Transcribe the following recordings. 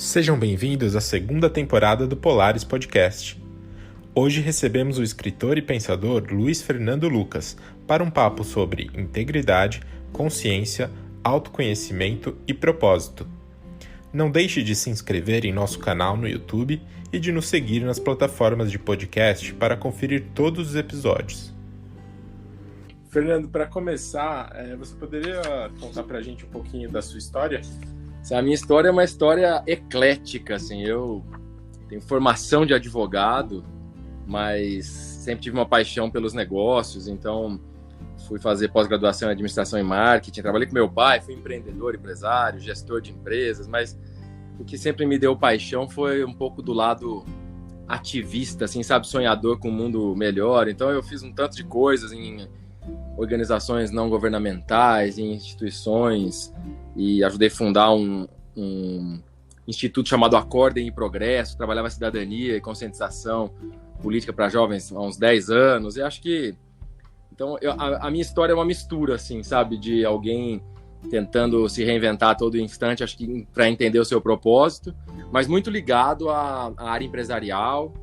Sejam bem-vindos à segunda temporada do Polaris Podcast. Hoje recebemos o escritor e pensador Luiz Fernando Lucas para um papo sobre integridade, consciência, autoconhecimento e propósito. Não deixe de se inscrever em nosso canal no YouTube e de nos seguir nas plataformas de podcast para conferir todos os episódios. Fernando, para começar, você poderia contar para a gente um pouquinho da sua história? A minha história é uma história eclética, assim. Eu tenho formação de advogado, mas sempre tive uma paixão pelos negócios, então fui fazer pós-graduação em administração e marketing, trabalhei com meu pai, fui empreendedor, empresário, gestor de empresas, mas o que sempre me deu paixão foi um pouco do lado ativista, assim, sabe, sonhador com um mundo melhor. Então eu fiz um tanto de coisas em organizações não governamentais, em instituições, e ajudei a fundar um instituto chamado Acordem e Progresso, trabalhava cidadania e conscientização política para jovens há uns 10 anos, e acho que então, a minha história é uma mistura, assim, sabe, de alguém tentando se reinventar a todo instante, acho que para entender o seu propósito, mas muito ligado à área empresarial.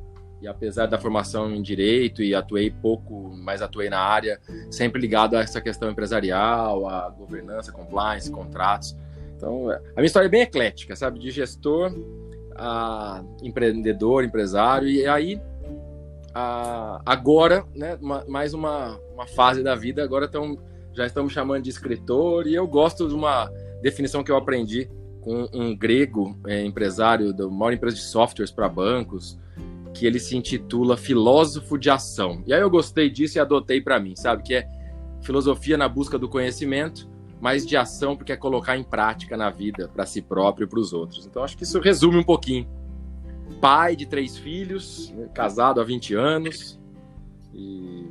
E apesar da formação em direito, e atuei pouco, mas atuei na área, sempre ligado a essa questão empresarial, a governança, compliance, contratos. Então, a minha história é bem eclética, sabe? De gestor a empreendedor, empresário. E aí, agora, né, mais uma fase da vida, agora já estão me chamando de escritor, e eu gosto de uma definição que eu aprendi com um grego empresário da maior empresa de softwares para bancos, que ele se intitula Filósofo de Ação. E aí eu gostei disso e adotei para mim, sabe? Que é filosofia na busca do conhecimento, mas de ação porque é colocar em prática na vida, para si próprio e para os outros. Então acho que isso resume um pouquinho. Pai de 3 filhos, casado há 20 anos. E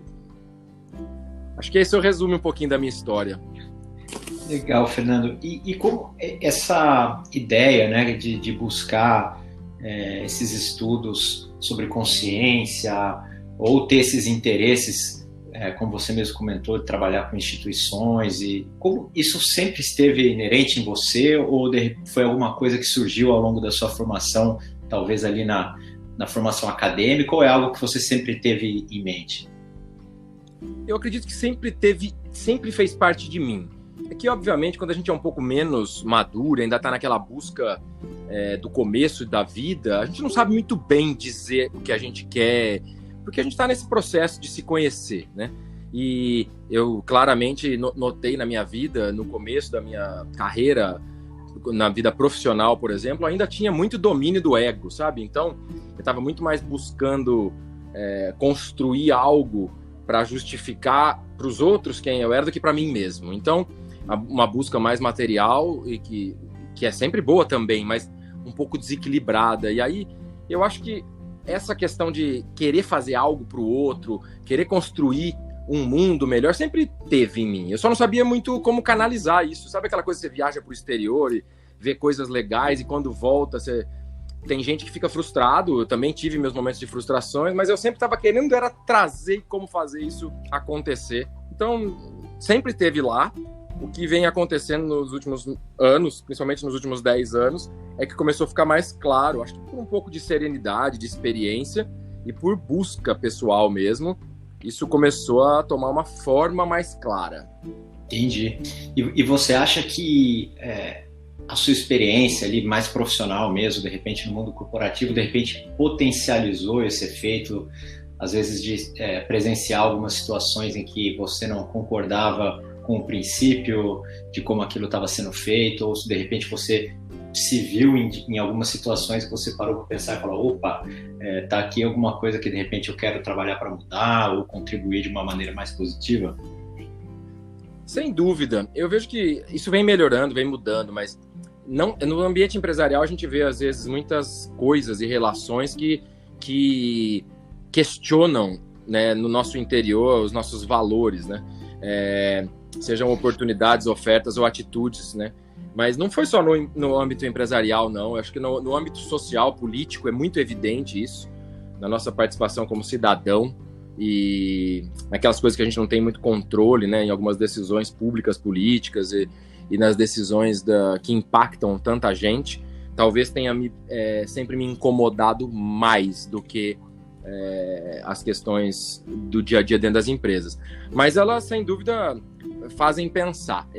acho que isso resume um pouquinho da minha história. Legal, Fernando. E como essa ideia, né, de buscar esses estudos sobre consciência, ou ter esses interesses, como você mesmo comentou, de trabalhar com instituições, e como isso sempre esteve inerente em você, ou foi alguma coisa que surgiu ao longo da sua formação, talvez ali na formação acadêmica, ou é algo que você sempre teve em mente? Eu acredito que sempre fez parte de mim. É que, obviamente, quando a gente é um pouco menos maduro, ainda está naquela busca do começo da vida, a gente não sabe muito bem dizer o que a gente quer, porque a gente está nesse processo de se conhecer, né? E eu claramente notei na minha vida, no começo da minha carreira, na vida profissional, por exemplo, ainda tinha muito domínio do ego, sabe? Então, eu estava muito mais buscando construir algo para justificar para os outros quem eu era do que para mim mesmo. Então, uma busca mais material, e que é sempre boa também, mas um pouco desequilibrada. E aí, eu acho que essa questão de querer fazer algo para o outro, querer construir um mundo melhor, sempre teve em mim. Eu só não sabia muito como canalizar isso. Sabe aquela coisa que você viaja para o exterior e vê coisas legais, e quando volta, tem gente que fica frustrado. Eu também tive meus momentos de frustrações, mas eu sempre estava querendo era trazer como fazer isso acontecer. Então, sempre teve lá. O que vem acontecendo nos últimos anos, principalmente nos últimos 10 anos, é que começou a ficar mais claro, acho que por um pouco de serenidade, de experiência, e por busca pessoal mesmo, isso começou a tomar uma forma mais clara. Entendi. E você acha que a sua experiência ali, mais profissional mesmo, de repente no mundo corporativo, de repente potencializou esse efeito, às vezes de presenciar algumas situações em que você não concordava com o princípio de como aquilo estava sendo feito, ou se de repente você se viu em algumas situações que você parou para pensar e falou, opa, tá aqui alguma coisa que de repente eu quero trabalhar para mudar ou contribuir de uma maneira mais positiva? Sem dúvida. Eu vejo que isso vem melhorando, vem mudando, mas no ambiente empresarial a gente vê às vezes muitas coisas e relações que questionam, né, no nosso interior os nossos valores, né? Sejam oportunidades, ofertas ou atitudes, né? Mas não foi só no âmbito empresarial, não. Eu acho que no âmbito social, político, é muito evidente isso, na nossa participação como cidadão e naquelas coisas que a gente não tem muito controle, né? Em algumas decisões públicas, políticas e nas decisões que impactam tanta gente. talvez tenha sempre me incomodado mais do que as questões do dia a dia dentro das empresas. Mas elas, sem dúvida, fazem pensar.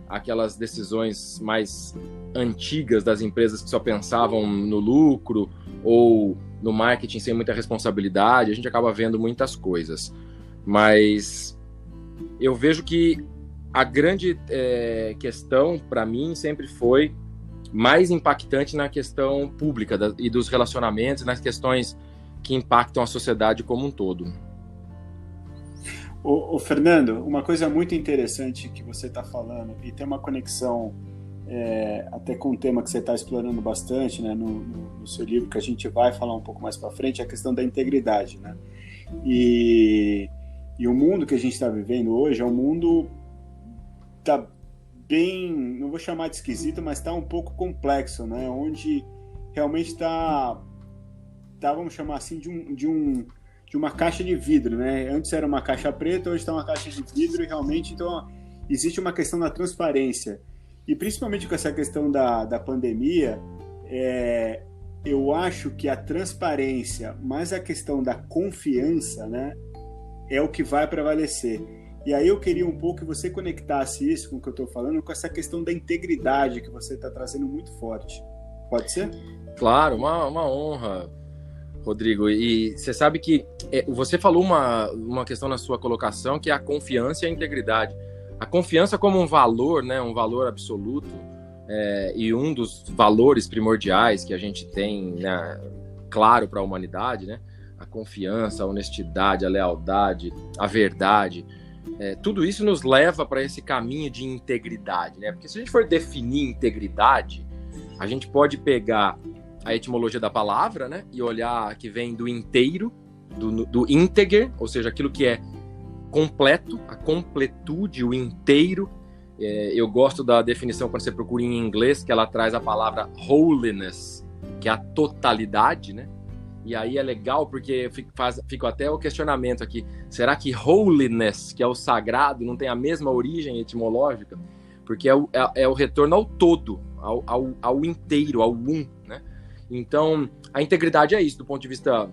Aquelas decisões mais antigas das empresas que só pensavam no lucro ou no marketing sem muita responsabilidade, a gente acaba vendo muitas coisas. Mas eu vejo que a grande questão, para mim, sempre foi mais impactante na questão pública e dos relacionamentos, nas questões que impactam a sociedade como um todo. Ô Fernando, uma coisa muito interessante que você está falando, e tem uma conexão até com o tema que você está explorando bastante, né, no seu livro, que a gente vai falar um pouco mais para frente, é a questão da integridade, né? E o mundo que a gente está vivendo hoje é um mundo tá bem, não vou chamar de esquisito, mas está um pouco complexo, né? Onde realmente está, vamos chamar assim, de uma caixa de vidro, né? Antes era uma caixa preta, hoje está uma caixa de vidro e realmente então existe uma questão da transparência. E principalmente com essa questão da pandemia, eu acho que a transparência, mais a questão da confiança, né, é o que vai prevalecer. E aí eu queria um pouco que você conectasse isso com o que eu estou falando, com essa questão da integridade que você está trazendo muito forte. Pode ser? Claro, uma honra, Rodrigo. E você sabe que você falou uma questão na sua colocação, que é a confiança e a integridade. A confiança como um valor, né, um valor absoluto, e um dos valores primordiais que a gente tem, né, claro, para a humanidade, né, a confiança, a honestidade, a lealdade, a verdade, tudo isso nos leva para esse caminho de integridade, né? Porque se a gente for definir integridade, a gente pode pegar a etimologia da palavra, né, e olhar que vem do inteiro, do integer, ou seja, aquilo que é completo, a completude, o inteiro. Eu gosto da definição quando você procura em inglês, que ela traz a palavra holiness, que é a totalidade, né? E aí é legal porque fica até o questionamento aqui, será que holiness, que é o sagrado, não tem a mesma origem etimológica? Porque é o retorno ao todo, ao inteiro, ao né? Então, a integridade é isso, do ponto de vista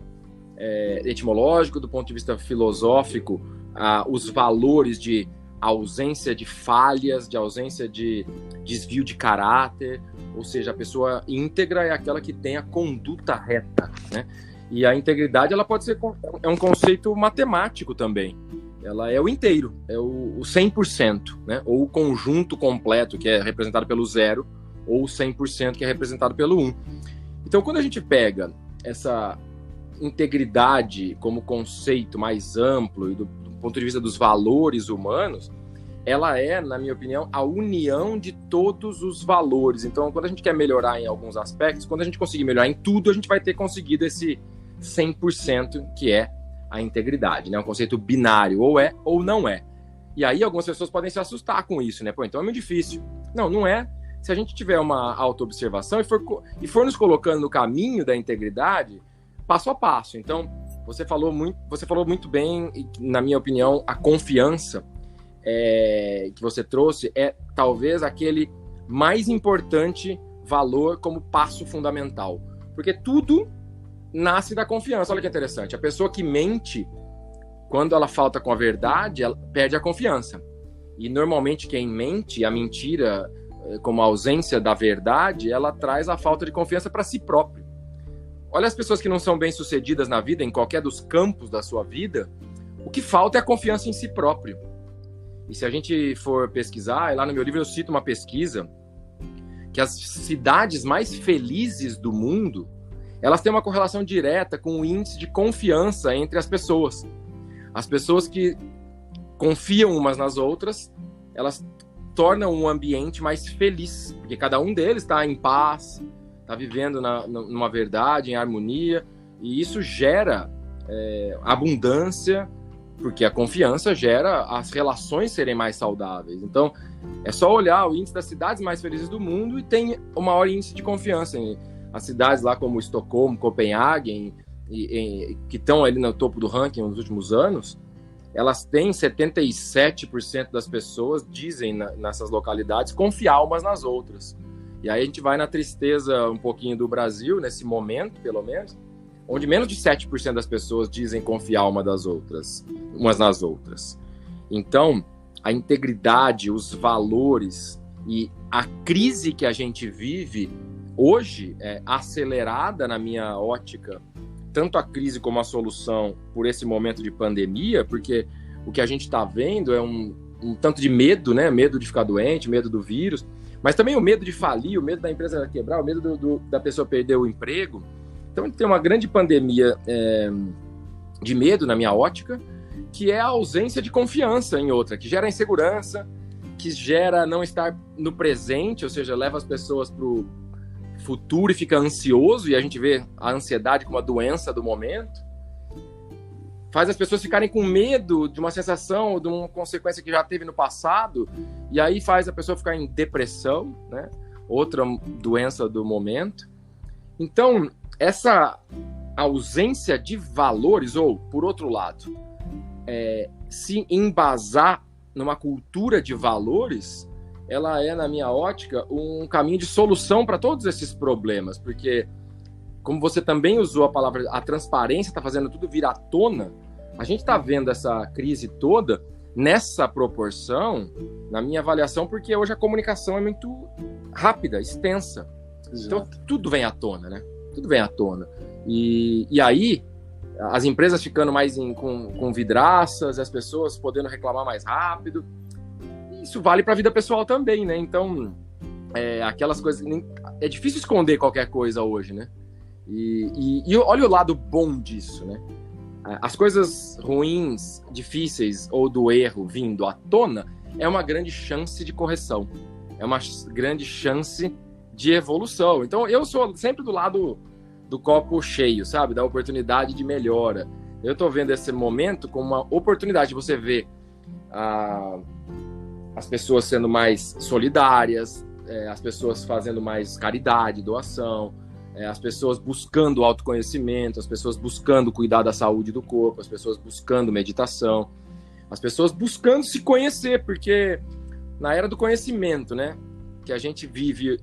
etimológico, do ponto de vista filosófico, os valores de ausência de falhas, de ausência de desvio de caráter, ou seja, a pessoa íntegra é aquela que tem a conduta reta, né? E a integridade, ela pode ser um conceito matemático também. Ela é o inteiro, é o 100%, né? Ou o conjunto completo, que é representado pelo 0, ou o 100%, que é representado pelo 1. Então, quando a gente pega essa integridade como conceito mais amplo e do ponto de vista dos valores humanos, ela é, na minha opinião, a união de todos os valores. Então, quando a gente quer melhorar em alguns aspectos, quando a gente conseguir melhorar em tudo, a gente vai ter conseguido esse 100%, que é a integridade, né? Um conceito binário, ou é ou não é. E aí algumas pessoas podem se assustar com isso, né? Pô, então é muito difícil. Não é. Se a gente tiver uma autoobservação e for nos colocando no caminho da integridade, passo a passo. Então, você falou muito bem, e, na minha opinião, a confiança que você trouxe é talvez aquele mais importante valor como passo fundamental. Porque tudo nasce da confiança. Olha que interessante. A pessoa que mente, quando ela falta com a verdade, ela perde a confiança. E normalmente quem mente, a mentira, como a ausência da verdade, ela traz a falta de confiança para si próprio. Olha as pessoas que não são bem-sucedidas na vida, em qualquer dos campos da sua vida, o que falta é a confiança em si próprio. E se a gente for pesquisar, lá no meu livro eu cito uma pesquisa que as cidades mais felizes do mundo, elas têm uma correlação direta com o índice de confiança entre as pessoas. As pessoas que confiam umas nas outras, elas tornam um ambiente mais feliz, porque cada um deles está em paz, está vivendo numa verdade, em harmonia, e isso gera abundância, porque a confiança gera as relações serem mais saudáveis. Então, é só olhar o índice das cidades mais felizes do mundo e tem o maior índice de confiança. As cidades lá como Estocolmo, Copenhague, que estão ali no topo do ranking nos últimos anos, elas têm 77% das pessoas, dizem nessas localidades, confiar umas nas outras. E aí a gente vai na tristeza um pouquinho do Brasil, nesse momento, pelo menos, onde menos de 7% das pessoas dizem confiar umas nas outras. Então, a integridade, os valores e a crise que a gente vive hoje é acelerada, na minha ótica, tanto a crise como a solução por esse momento de pandemia, porque o que a gente está vendo é um tanto de medo, né? Medo de ficar doente, medo do vírus, mas também o medo de falir, o medo da empresa quebrar, o medo da pessoa perder o emprego. Então, a gente tem uma grande pandemia de medo, na minha ótica, que é a ausência de confiança em outra, que gera insegurança, que gera não estar no presente, ou seja, leva as pessoas para o futuro e fica ansioso, e a gente vê a ansiedade como uma doença do momento, faz as pessoas ficarem com medo de uma sensação, de uma consequência que já teve no passado, e aí faz a pessoa ficar em depressão, né? Outra doença do momento. Então, essa ausência de valores, ou, por outro lado, se embasar numa cultura de valores, ela é, na minha ótica, um caminho de solução para todos esses problemas, porque, como você também usou a palavra, a transparência está fazendo tudo vir à tona, a gente está vendo essa crise toda nessa proporção, na minha avaliação, porque hoje a comunicação é muito rápida, extensa. Exato. Então, tudo vem à tona, né? Tudo vem à tona. E aí, as empresas ficando mais com vidraças, as pessoas podendo reclamar mais rápido. Isso vale para a vida pessoal também, né? Então, aquelas coisas... É difícil esconder qualquer coisa hoje, né? E olha o lado bom disso, né? As coisas ruins, difíceis ou do erro vindo à tona é uma grande chance de correção. É uma grande chance de evolução. Então, eu sou sempre do lado do copo cheio, sabe? Da oportunidade de melhora. Eu tô vendo esse momento como uma oportunidade de você ver as pessoas sendo mais solidárias, as pessoas fazendo mais caridade, doação, as pessoas buscando autoconhecimento, as pessoas buscando cuidar da saúde do corpo, as pessoas buscando meditação, as pessoas buscando se conhecer, porque na era do conhecimento, né, que a gente vive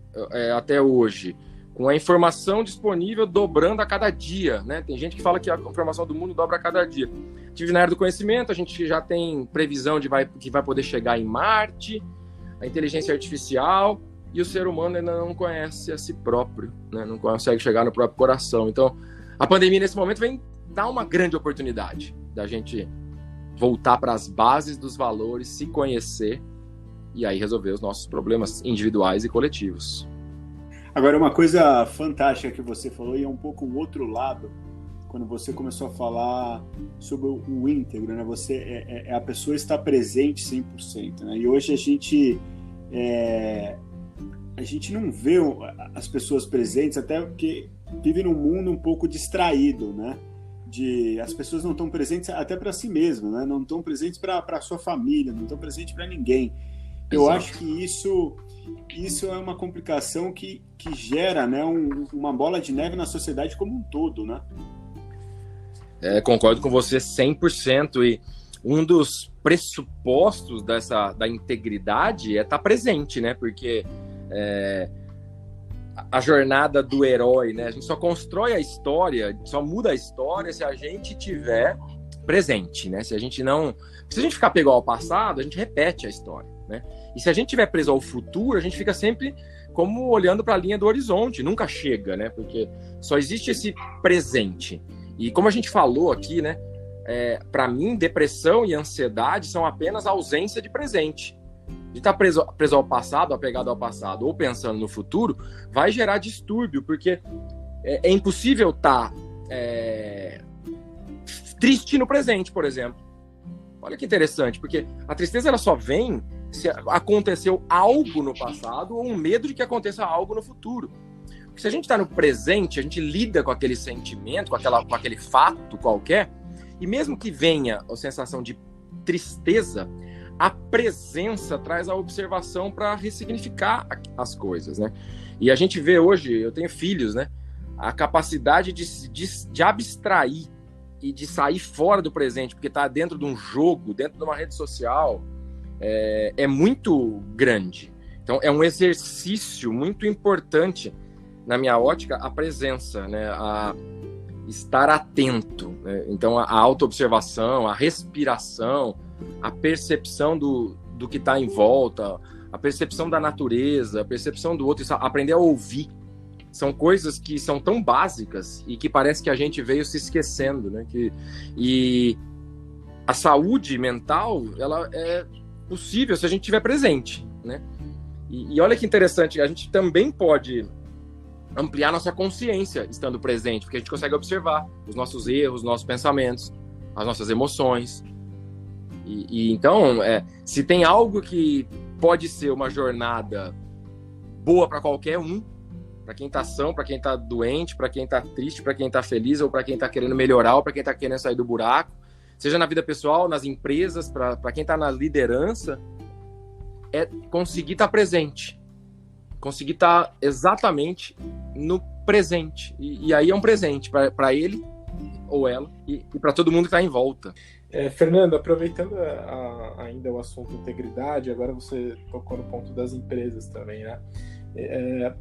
até hoje, com a informação disponível dobrando a cada dia, né? Tem gente que fala que a informação do mundo dobra a cada dia. Tive na era do conhecimento, a gente já tem previsão que vai poder chegar em Marte, a inteligência artificial, e o ser humano ainda não conhece a si próprio, né? Não consegue chegar no próprio coração. Então, a pandemia nesse momento vem dar uma grande oportunidade da gente voltar para as bases dos valores, se conhecer e aí resolver os nossos problemas individuais e coletivos. Agora, uma coisa fantástica que você falou, e é um pouco o outro lado, quando você começou a falar sobre o íntegro, né? Você a pessoa está presente 100%, né? E hoje a gente não vê as pessoas presentes, até porque vive num mundo um pouco distraído, né? As pessoas não estão presentes até para si mesmas, né? Não estão presentes para a sua família, não estão presentes para ninguém. Eu Exato. acho que isso é uma complicação que gera, né, uma bola de neve na sociedade como um todo, né? Concordo com você 100%, e um dos pressupostos da integridade é estar presente, né? Porque a jornada do herói, né? A gente só constrói a história, só muda a história se a gente tiver presente, né? Se a gente ficar pego ao passado, a gente repete a história, né? E se a gente tiver preso ao futuro, a gente fica sempre como olhando para a linha do horizonte, nunca chega, né? Porque só existe esse presente. E como a gente falou aqui, né? Para mim, depressão e ansiedade são apenas a ausência de presente. De estar preso ao passado, apegado ao passado, ou pensando no futuro, vai gerar distúrbio, porque é impossível estar triste no presente, por exemplo. Olha que interessante, porque a tristeza ela só vem se aconteceu algo no passado ou um medo de que aconteça algo no futuro. Porque se a gente está no presente, a gente lida com aquele sentimento, com aquele fato qualquer, e mesmo que venha a sensação de tristeza, a presença traz a observação para ressignificar as coisas, né? E a gente vê hoje, eu tenho filhos, né? A capacidade de abstrair e de sair fora do presente, porque está dentro de um jogo, dentro de uma rede social, é muito grande. Então, é um exercício muito importante, na minha ótica, a presença, né? A estar atento, né? Então, a autoobservação, a respiração, a percepção do que está em volta, a percepção da natureza, a percepção do outro, aprender a ouvir. São coisas que são tão básicas e que parece que a gente veio se esquecendo, né? E a saúde mental, ela é possível se a gente estiver presente, né? E olha que interessante, a gente também pode ampliar nossa consciência estando presente, porque a gente consegue observar os nossos erros, os nossos pensamentos, as nossas emoções. Então, se tem algo que pode ser uma jornada boa para qualquer um, para quem está são, para quem está doente, para quem está triste, para quem está feliz, ou para quem está querendo melhorar, ou para quem está querendo sair do buraco, seja na vida pessoal, nas empresas, para quem está na liderança, é conseguir estar presente. Conseguir estar exatamente no presente. E aí é um presente para ele ou ela e para todo mundo que está em volta. Fernando, aproveitando ainda o assunto integridade, agora você tocou no ponto das empresas também, né?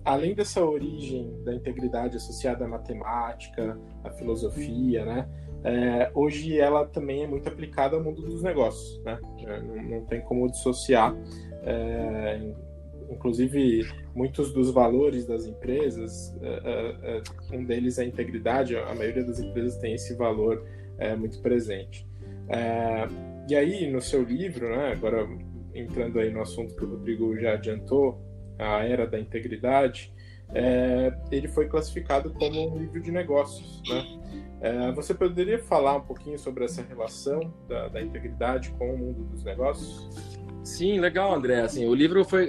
Além dessa origem da integridade associada à matemática, à filosofia, né? Hoje ela também é muito aplicada ao mundo dos negócios, né? Não tem como dissociar. Inclusive, muitos dos valores das empresas, um deles é a integridade. A maioria das empresas tem esse valor muito presente. E aí, no seu livro, né, agora entrando aí no assunto que o Rodrigo já adiantou, a Era da Integridade, ele foi classificado como um livro de negócios, né? Você poderia falar um pouquinho sobre essa relação da integridade com o mundo dos negócios? Sim, legal, André. Assim, o livro foi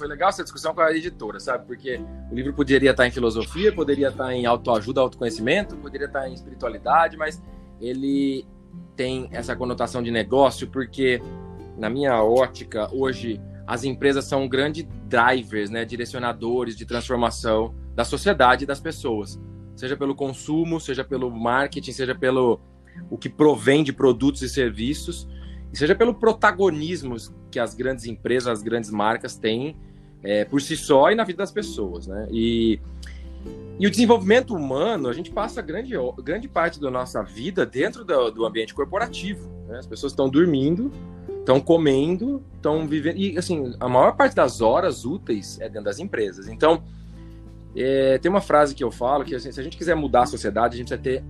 legal essa discussão com a editora, sabe? Porque o livro poderia estar em filosofia, poderia estar em autoajuda, autoconhecimento, poderia estar em espiritualidade, mas ele tem essa conotação de negócio porque, na minha ótica, hoje as empresas são grandes drivers, né, direcionadores de transformação da sociedade e das pessoas, seja pelo consumo, seja pelo marketing, seja pelo o que provém de produtos e serviços, e seja pelo protagonismo que as grandes empresas, as grandes marcas têm por si só e na vida das pessoas, né? E o desenvolvimento humano, a gente passa grande parte da nossa vida dentro do ambiente corporativo, né? As pessoas estão dormindo, estão comendo, estão vivendo. E, assim, a maior parte das horas úteis é dentro das empresas. Então, tem uma frase que eu falo que, assim, se a gente quiser mudar a sociedade, a gente precisa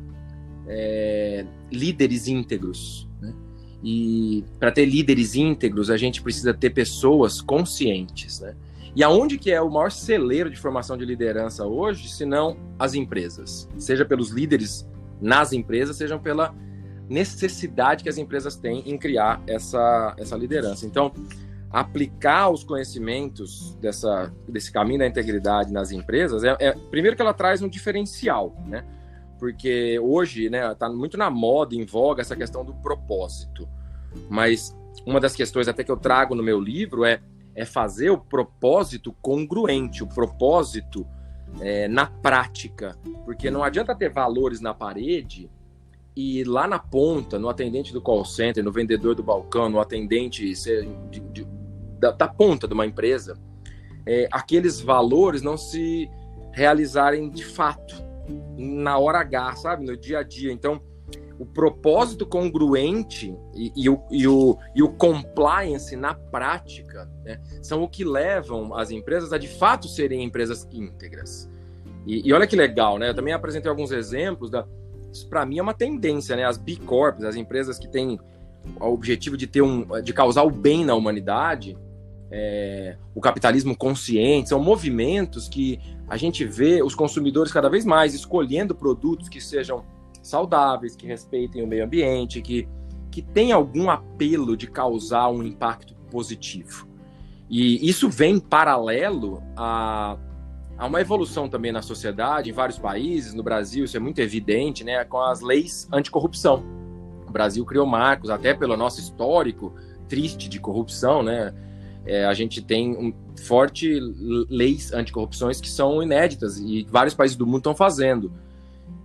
ter líderes íntegros, né? E para ter líderes íntegros, a gente precisa ter pessoas conscientes, né? E aonde que é o maior celeiro de formação de liderança hoje, se não as empresas? Seja pelos líderes nas empresas, seja pela necessidade que as empresas têm em criar essa liderança. Então, aplicar os conhecimentos desse caminho da integridade nas empresas, primeiro que ela traz um diferencial, né? Porque hoje, né, tá muito na moda, em voga, essa questão do propósito. Mas uma das questões até que eu trago no meu livro é fazer o propósito congruente, o propósito na prática. Porque não adianta ter valores na parede e lá na ponta, no atendente do call center, no vendedor do balcão, no atendente da ponta de uma empresa, aqueles valores não se realizarem de fato, na hora H, sabe? No dia a dia. Então, o propósito congruente e o compliance na prática, né, são o que levam as empresas a de fato serem empresas íntegras. E olha que legal, né? Eu também apresentei alguns exemplos. Isso para mim é uma tendência, né? As B Corps, as empresas que têm o objetivo de causar o bem na humanidade, o capitalismo consciente, são movimentos que a gente vê os consumidores cada vez mais escolhendo produtos que sejam saudáveis, que respeitem o meio ambiente, que tem algum apelo de causar um impacto positivo. E isso vem paralelo a uma evolução também na sociedade, em vários países, no Brasil isso é muito evidente, né, com as leis anticorrupção. O Brasil criou marcos, até pelo nosso histórico triste de corrupção, né? A gente tem fortes leis anticorrupções que são inéditas e vários países do mundo estão fazendo.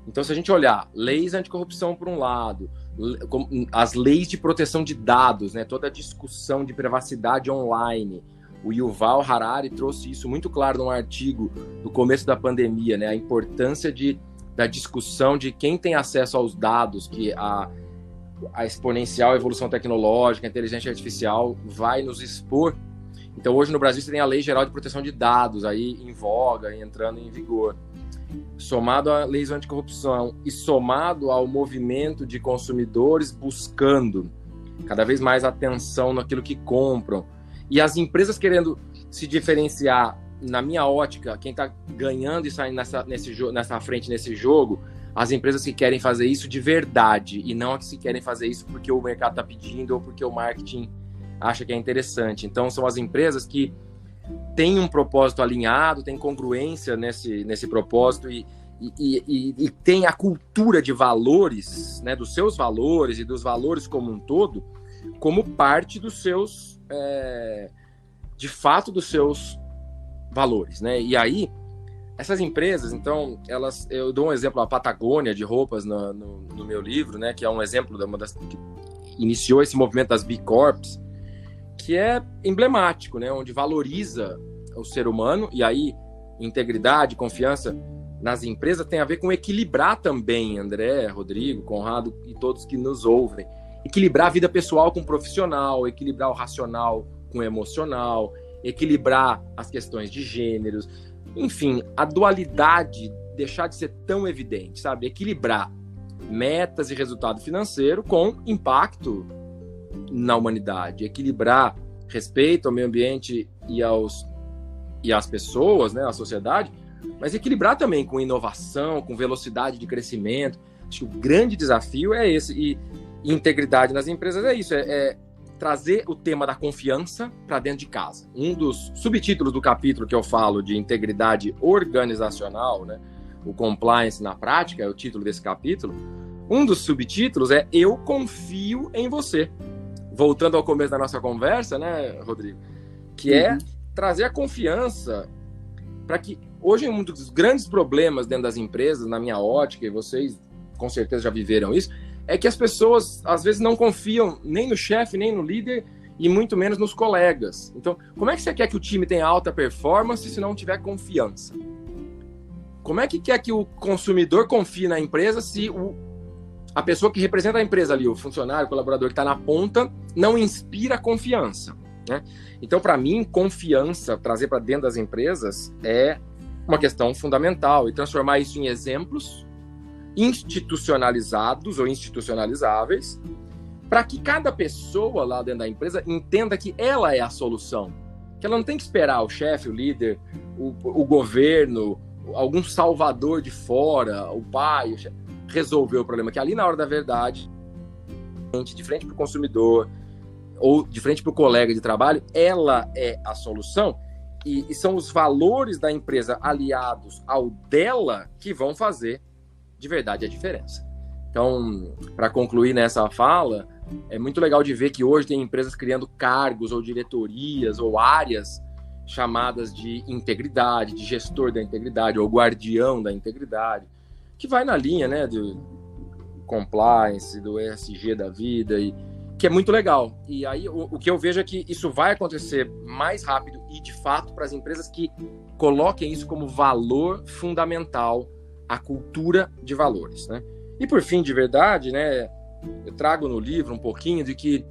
Então, se a gente olhar leis anticorrupção por um lado, as leis de proteção de dados, né, toda a discussão de privacidade online, O Yuval Harari trouxe isso muito claro num artigo do começo da pandemia, né? A importância da discussão de quem tem acesso aos dados, que a exponencial evolução tecnológica, a inteligência artificial vai nos expor. Então, hoje no Brasil, você tem a Lei Geral de Proteção de Dados aí em voga, entrando em vigor. Somado a leis anticorrupção e somado ao movimento de consumidores buscando cada vez mais atenção naquilo que compram. E as empresas querendo se diferenciar, na minha ótica, quem está ganhando e saindo nessa frente nesse jogo, as empresas que querem fazer isso de verdade e não as que querem fazer isso porque o mercado está pedindo ou porque o marketing acha que é interessante. Então, são as empresas que têm um propósito alinhado, têm congruência nesse propósito e tem a cultura de valores, né, dos seus valores e dos valores como um todo, como parte dos seus, de fato, dos seus valores, né? E aí, essas empresas, então, eu dou um exemplo, a Patagônia de roupas no meu livro, né, que é um exemplo de uma das que iniciou esse movimento das B Corps, que é emblemático, né, onde valoriza o ser humano, e aí integridade, confiança nas empresas tem a ver com equilibrar também, André, Rodrigo, Conrado e todos que nos ouvem. Equilibrar a vida pessoal com o profissional, equilibrar o racional com o emocional, equilibrar as questões de gêneros, enfim, a dualidade deixar de ser tão evidente, sabe? Equilibrar metas e resultado financeiro com impacto na humanidade, equilibrar respeito ao meio ambiente e às pessoas, né, à sociedade, mas equilibrar também com inovação, com velocidade de crescimento. Acho que o grande desafio é esse, e integridade nas empresas é isso, é trazer o tema da confiança para dentro de casa. Um dos subtítulos do capítulo que eu falo de integridade organizacional, né, o compliance na prática, é o título desse capítulo. Um dos subtítulos é Eu Confio em Você. Voltando ao começo da nossa conversa, né, Rodrigo? Que é trazer a confiança para que... Hoje, um dos grandes problemas dentro das empresas, na minha ótica, e vocês com certeza já viveram isso, é que as pessoas, às vezes, não confiam nem no chefe, nem no líder, e muito menos nos colegas. Então, como é que você quer que o time tenha alta performance se não tiver confiança? Como é que quer que o consumidor confie na empresa se a pessoa que representa a empresa ali, o funcionário, o colaborador que está na ponta, não inspira confiança, né? Então, para mim, confiança, trazer para dentro das empresas é uma questão fundamental, e transformar isso em exemplos institucionalizados ou institucionalizáveis, para que cada pessoa lá dentro da empresa entenda que ela é a solução, que ela não tem que esperar o chefe, o líder, o governo, algum salvador de fora, o pai, resolver o problema, que ali na hora da verdade, de frente para o consumidor ou de frente para o colega de trabalho, ela é a solução, e são os valores da empresa aliados ao dela que vão fazer de verdade a diferença. Então, para concluir nessa fala, é muito legal de ver que hoje tem empresas criando cargos ou diretorias ou áreas chamadas de integridade, de gestor da integridade ou guardião da integridade, que vai na linha, né, do compliance, do ESG da vida, e que é muito legal. E aí o que eu vejo é que isso vai acontecer mais rápido e de fato para as empresas que coloquem isso como valor fundamental, a cultura de valores, né? E por fim, de verdade, né, eu trago no livro um pouquinho de que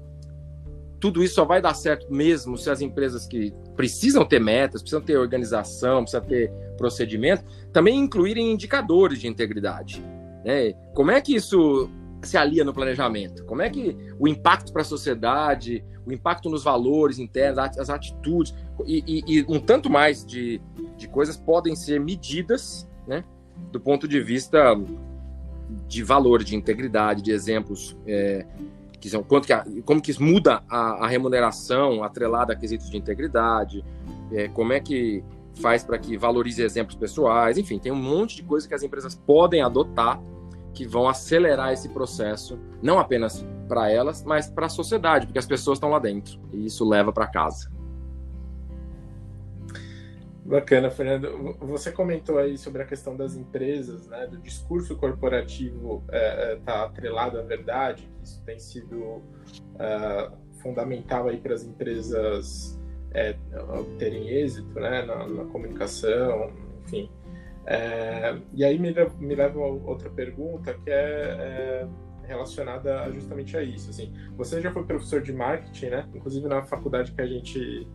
tudo isso só vai dar certo mesmo se as empresas que precisam ter metas, precisam ter organização, precisam ter procedimento, também incluírem indicadores de integridade, né? Como é que isso se alia no planejamento? Como é que o impacto para a sociedade, o impacto nos valores internos, as atitudes e um tanto mais de coisas podem ser medidas, né, do ponto de vista de valor, de integridade, de exemplos que são como que isso muda a remuneração atrelada a quesitos de integridade, como é que faz para que valorize exemplos pessoais, enfim, tem um monte de coisas que as empresas podem adotar que vão acelerar esse processo, não apenas para elas, mas para a sociedade, porque as pessoas estão lá dentro, e isso leva para casa. Bacana, Fernando. Você comentou aí sobre a questão das empresas, né, do discurso corporativo tá atrelado à verdade, que isso tem sido fundamental aí para as empresas obterem êxito, né, na comunicação, enfim. E aí me leva a outra pergunta, que é relacionada justamente a isso. Assim, você já foi professor de marketing, né? Inclusive na faculdade que a gente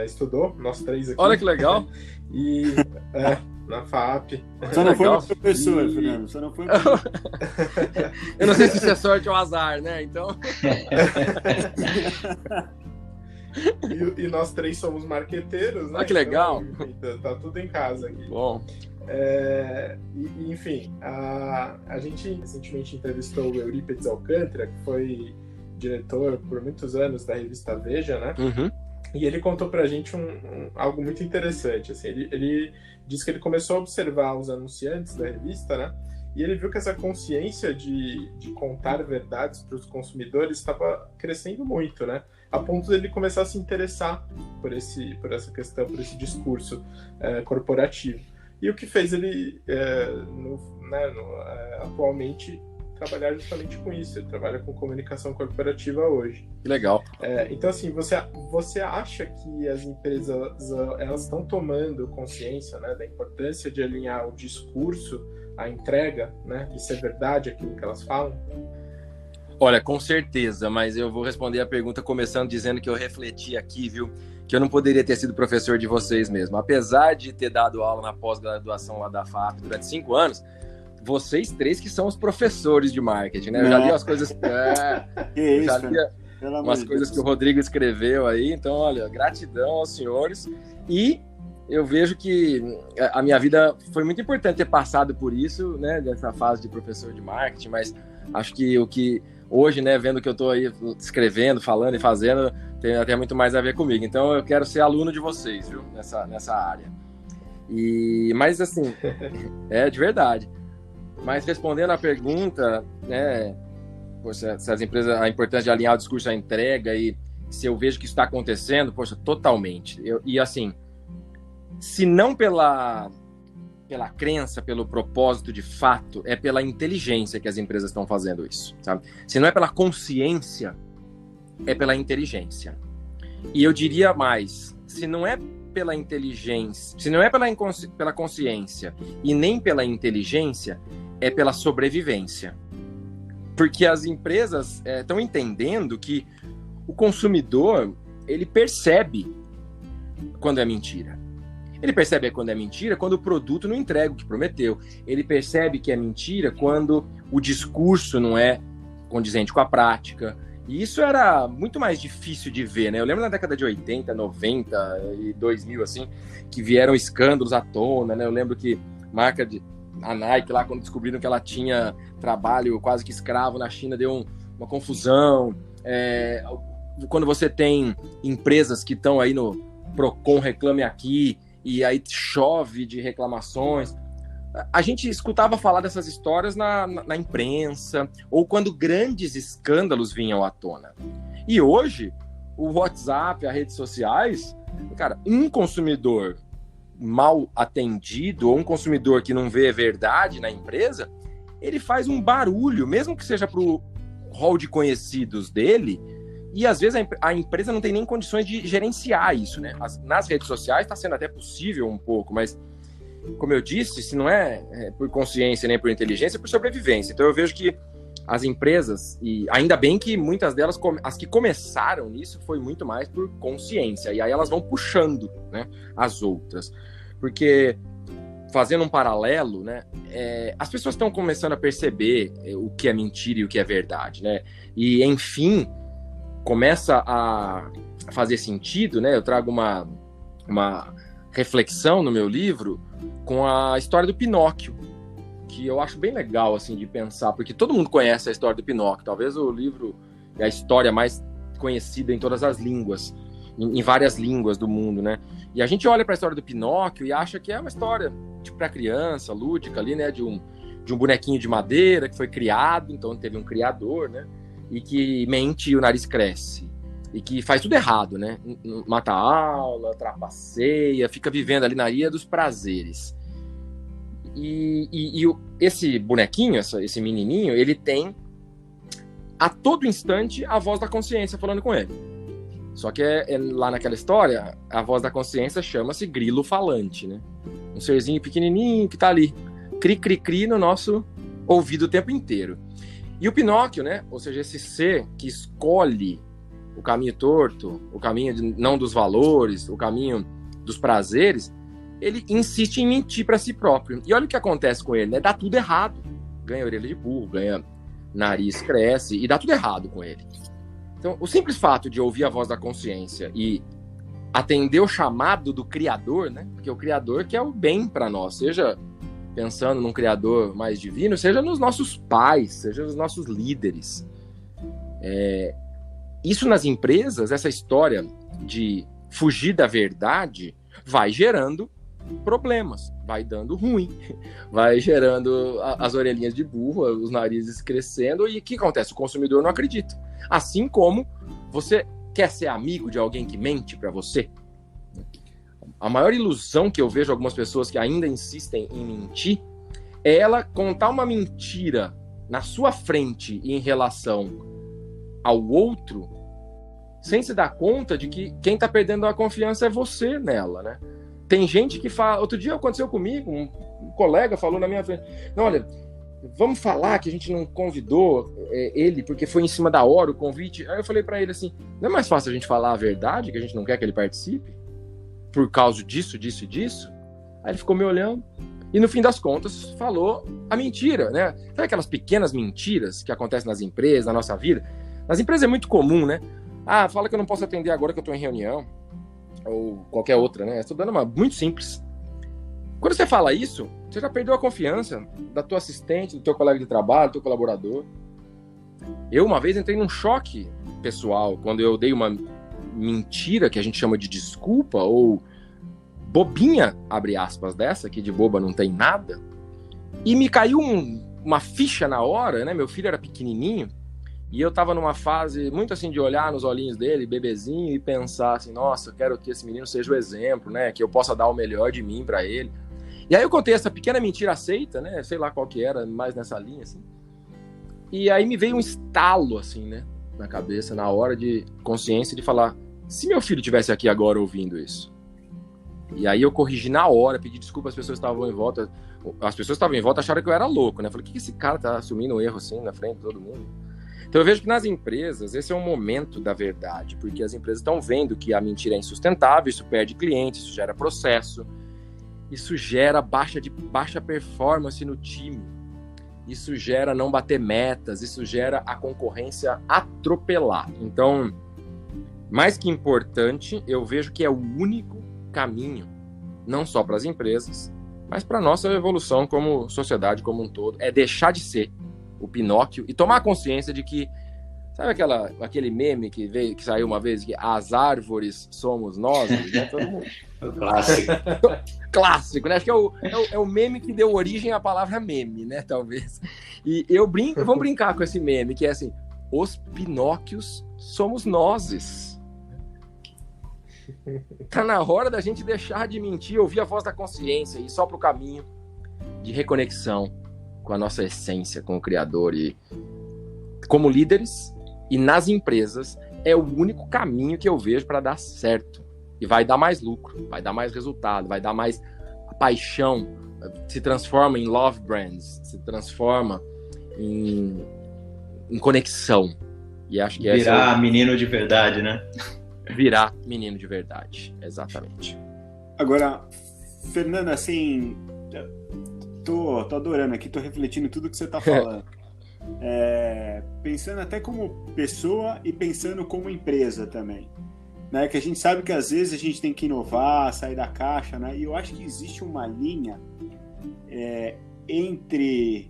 estudou, nós três aqui. Olha que legal! E na FAP. Só não foi um professor, Fernando. Só não foi um professor. Eu não sei se isso é sorte ou azar, né? Então... E nós três somos marqueteiros, né? Ah, que legal! Então, tá tudo em casa aqui. Bom. Enfim, a gente recentemente entrevistou o Eurípides Alcântara, que foi diretor por muitos anos da revista Veja, né? Uhum. E ele contou pra gente algo muito interessante. Assim, ele disse que ele começou a observar os anunciantes da revista, né? E ele viu que essa consciência de contar verdades para os consumidores estava crescendo muito, né? A ponto dele começar a se interessar por essa questão, por esse discurso corporativo. E o que fez ele, atualmente, trabalhar justamente com isso. Ele trabalha com comunicação corporativa hoje. Que legal. Então, assim, você acha que as empresas elas estão tomando consciência, né, da importância de alinhar o discurso à entrega, né, e ser verdade aquilo que elas falam? Olha, com certeza, mas eu vou responder a pergunta começando dizendo que eu refleti aqui, viu, que eu não poderia ter sido professor de vocês mesmo. Apesar de ter dado aula na pós-graduação lá da FAP durante 5 anos, vocês três que são os professores de marketing, né? Eu já li as coisas... eu já li umas coisas que o Rodrigo escreveu aí, então, olha, gratidão aos senhores. E eu vejo que a minha vida foi muito importante ter passado por isso, né, dessa fase de professor de marketing, mas acho que o que hoje, né, vendo que eu estou aí escrevendo, falando e fazendo, tem até muito mais a ver comigo. Então eu quero ser aluno de vocês, viu, nessa área. Mas assim, de verdade. Mas respondendo à pergunta, né, poxa, se as empresas, a importância de alinhar o discurso à entrega, e se eu vejo que isso está acontecendo, poxa, totalmente. E assim, se não pela crença, pelo propósito de fato, é pela inteligência que as empresas estão fazendo isso, sabe? Se não é pela consciência, é pela inteligência. E eu diria mais, se não é pela inteligência, se não é pela consciência e nem pela inteligência, é pela sobrevivência. Porque as empresas estão entendendo que o consumidor, ele percebe quando é mentira. Ele percebe quando é mentira quando o produto não entrega o que prometeu. Ele percebe que é mentira quando o discurso não é condizente com a prática. E isso era muito mais difícil de ver, né? Eu lembro na década de 80, 90 e 2000, assim, que vieram escândalos à tona, né? Eu lembro que a Nike lá, quando descobriram que ela tinha trabalho quase que escravo na China, deu uma confusão. Quando você tem empresas que estão aí no Procon Reclame Aqui, e aí chove de reclamações. A gente escutava falar dessas histórias na imprensa, ou quando grandes escândalos vinham à tona. E hoje, o WhatsApp, as redes sociais, cara, um consumidor mal atendido, ou um consumidor que não vê verdade na empresa, ele faz um barulho, mesmo que seja para o hall de conhecidos dele, e às vezes a empresa não tem nem condições de gerenciar isso, né? Nas redes sociais está sendo até possível um pouco, mas, como eu disse, se não é por consciência nem por inteligência, é por sobrevivência. Então eu vejo que as empresas, e ainda bem que muitas delas, as que começaram nisso, foi muito mais por consciência, e aí elas vão puxando, né, as outras. Porque, fazendo um paralelo, né, as pessoas estão começando a perceber o que é mentira e o que é verdade, né? E, enfim, começa a fazer sentido, né? Eu trago uma reflexão no meu livro com a história do Pinóquio, que eu acho bem legal, assim, de pensar, porque todo mundo conhece a história do Pinóquio, talvez o livro é a história mais conhecida em todas as línguas, em várias línguas do mundo, né? E a gente olha para a história do Pinóquio e acha que é uma história tipo para criança, lúdica ali, né? De um bonequinho de madeira que foi criado, então teve um criador, né? E que mente e o nariz cresce. E que faz tudo errado, né? Mata a aula, trapaceia, fica vivendo ali na ilha dos prazeres. E esse bonequinho, esse menininho, ele tem a todo instante a voz da consciência falando com ele. Só que lá naquela história, a voz da consciência chama-se grilo falante, né? Um serzinho pequenininho que tá ali, cri-cri-cri no nosso ouvido o tempo inteiro. E o Pinóquio, né? Ou seja, esse ser que escolhe o caminho torto, o caminho não dos valores, o caminho dos prazeres, ele insiste em mentir para si próprio. E olha o que acontece com ele, né? Dá tudo errado. Ganha orelha de burro, ganha nariz, cresce, e dá tudo errado com ele. Então, o simples fato de ouvir a voz da consciência e atender o chamado do Criador, né? Porque o Criador quer o bem para nós, seja pensando num Criador mais divino, seja nos nossos pais, seja nos nossos líderes. Isso nas empresas, essa história de fugir da verdade, vai gerando problemas, vai dando ruim, vai gerando as orelhinhas de burro, os narizes crescendo, e o que acontece? O consumidor não acredita. Assim como você quer ser amigo de alguém que mente para você. A maior ilusão que eu vejo algumas pessoas que ainda insistem em mentir é ela contar uma mentira na sua frente em relação ao outro, sem se dar conta de que quem está perdendo a confiança é você nela, né? Tem gente que fala... Outro dia aconteceu comigo, um colega falou na minha frente, não, olha, vamos falar que a gente não convidou ele porque foi em cima da hora o convite. Aí eu falei para ele assim, não é mais fácil a gente falar a verdade, que a gente não quer que ele participe? Por causa disso, disso e disso? Aí ele ficou me olhando e no fim das contas falou a mentira, né? Sabe aquelas pequenas mentiras que acontecem nas empresas, na nossa vida? Nas empresas é muito comum, né? Ah, fala que eu não posso atender agora que eu estou em reunião. Ou qualquer outra, né? Estou dando uma muito simples. Quando você fala isso, você já perdeu a confiança da tua assistente, do teu colega de trabalho, do teu colaborador. Eu uma vez entrei num choque pessoal quando eu dei uma mentira que a gente chama de desculpa ou bobinha, abre aspas, dessa, que de boba não tem nada, e me caiu uma ficha na hora, né? Meu filho era pequenininho e eu tava numa fase muito assim de olhar nos olhinhos dele, bebezinho, e pensar assim, nossa, eu quero que esse menino seja o exemplo, né? Que eu possa dar o melhor de mim pra ele. E aí eu contei essa pequena mentira aceita, né? Sei lá qual que era, mais nessa linha, assim. E aí me veio um estalo, assim, né? Na cabeça, na hora de consciência de falar, se meu filho estivesse aqui agora ouvindo isso. E aí eu corrigi na hora, pedi desculpa, as pessoas estavam em volta. As pessoas estavam em volta acharam que eu era louco, né? Falei, o que esse cara tá assumindo um erro assim na frente de todo mundo? Então eu vejo que nas empresas esse é um momento da verdade, porque as empresas estão vendo que a mentira é insustentável, isso perde cliente, isso gera processo, isso gera baixa performance no time, isso gera não bater metas, isso gera a concorrência atropelar. Então, mais que importante, eu vejo que é o único caminho, não só para as empresas, mas para a nossa evolução como sociedade como um todo, é deixar de ser o Pinóquio e tomar consciência de que, sabe aquele meme que saiu uma vez, que as árvores somos nós, né? Todo mundo... Clássico. Clássico, né? Acho que é o meme que deu origem à palavra meme, né? Talvez. E vamos brincar com esse meme, que é assim, os Pinóquios somos nozes. Tá na hora da gente deixar de mentir, ouvir a voz da consciência e ir só pro caminho de reconexão com a nossa essência, com o Criador. E como líderes e nas empresas, é o único caminho que eu vejo para dar certo. E vai dar mais lucro, vai dar mais resultado, vai dar mais paixão, se transforma em love brands, se transforma em conexão. E acho que virar menino de verdade, né? Virar menino de verdade, exatamente. Agora, Fernando, assim, tô adorando aqui, tô refletindo tudo que você tá falando. Pensando até como pessoa e pensando como empresa também. Né? Que a gente sabe que às vezes a gente tem que inovar, sair da caixa, né? E eu acho que existe uma linha entre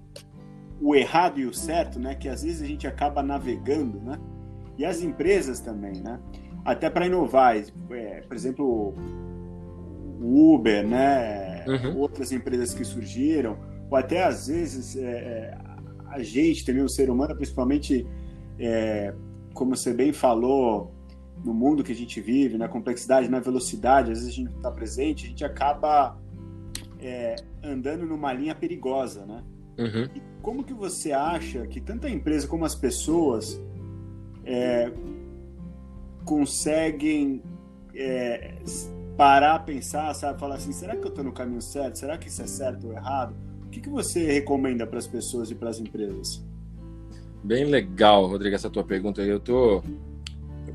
o errado e o certo, né? Que às vezes a gente acaba navegando, né? E as empresas também, né? Até para inovar, por exemplo, o Uber, né? Uhum. Outras empresas que surgiram, ou até às vezes a gente também, o ser humano, principalmente, como você bem falou, no mundo que a gente vive, na complexidade, na velocidade, às vezes a gente está presente, a gente acaba andando numa linha perigosa, né? Uhum. E como que você acha que tanto a empresa como as pessoas conseguem parar, pensar, sabe? Falar assim, será que eu estou no caminho certo? Será que isso é certo ou errado? O que você recomenda para as pessoas e para as empresas? Bem legal, Rodrigo, essa tua pergunta. Eu tô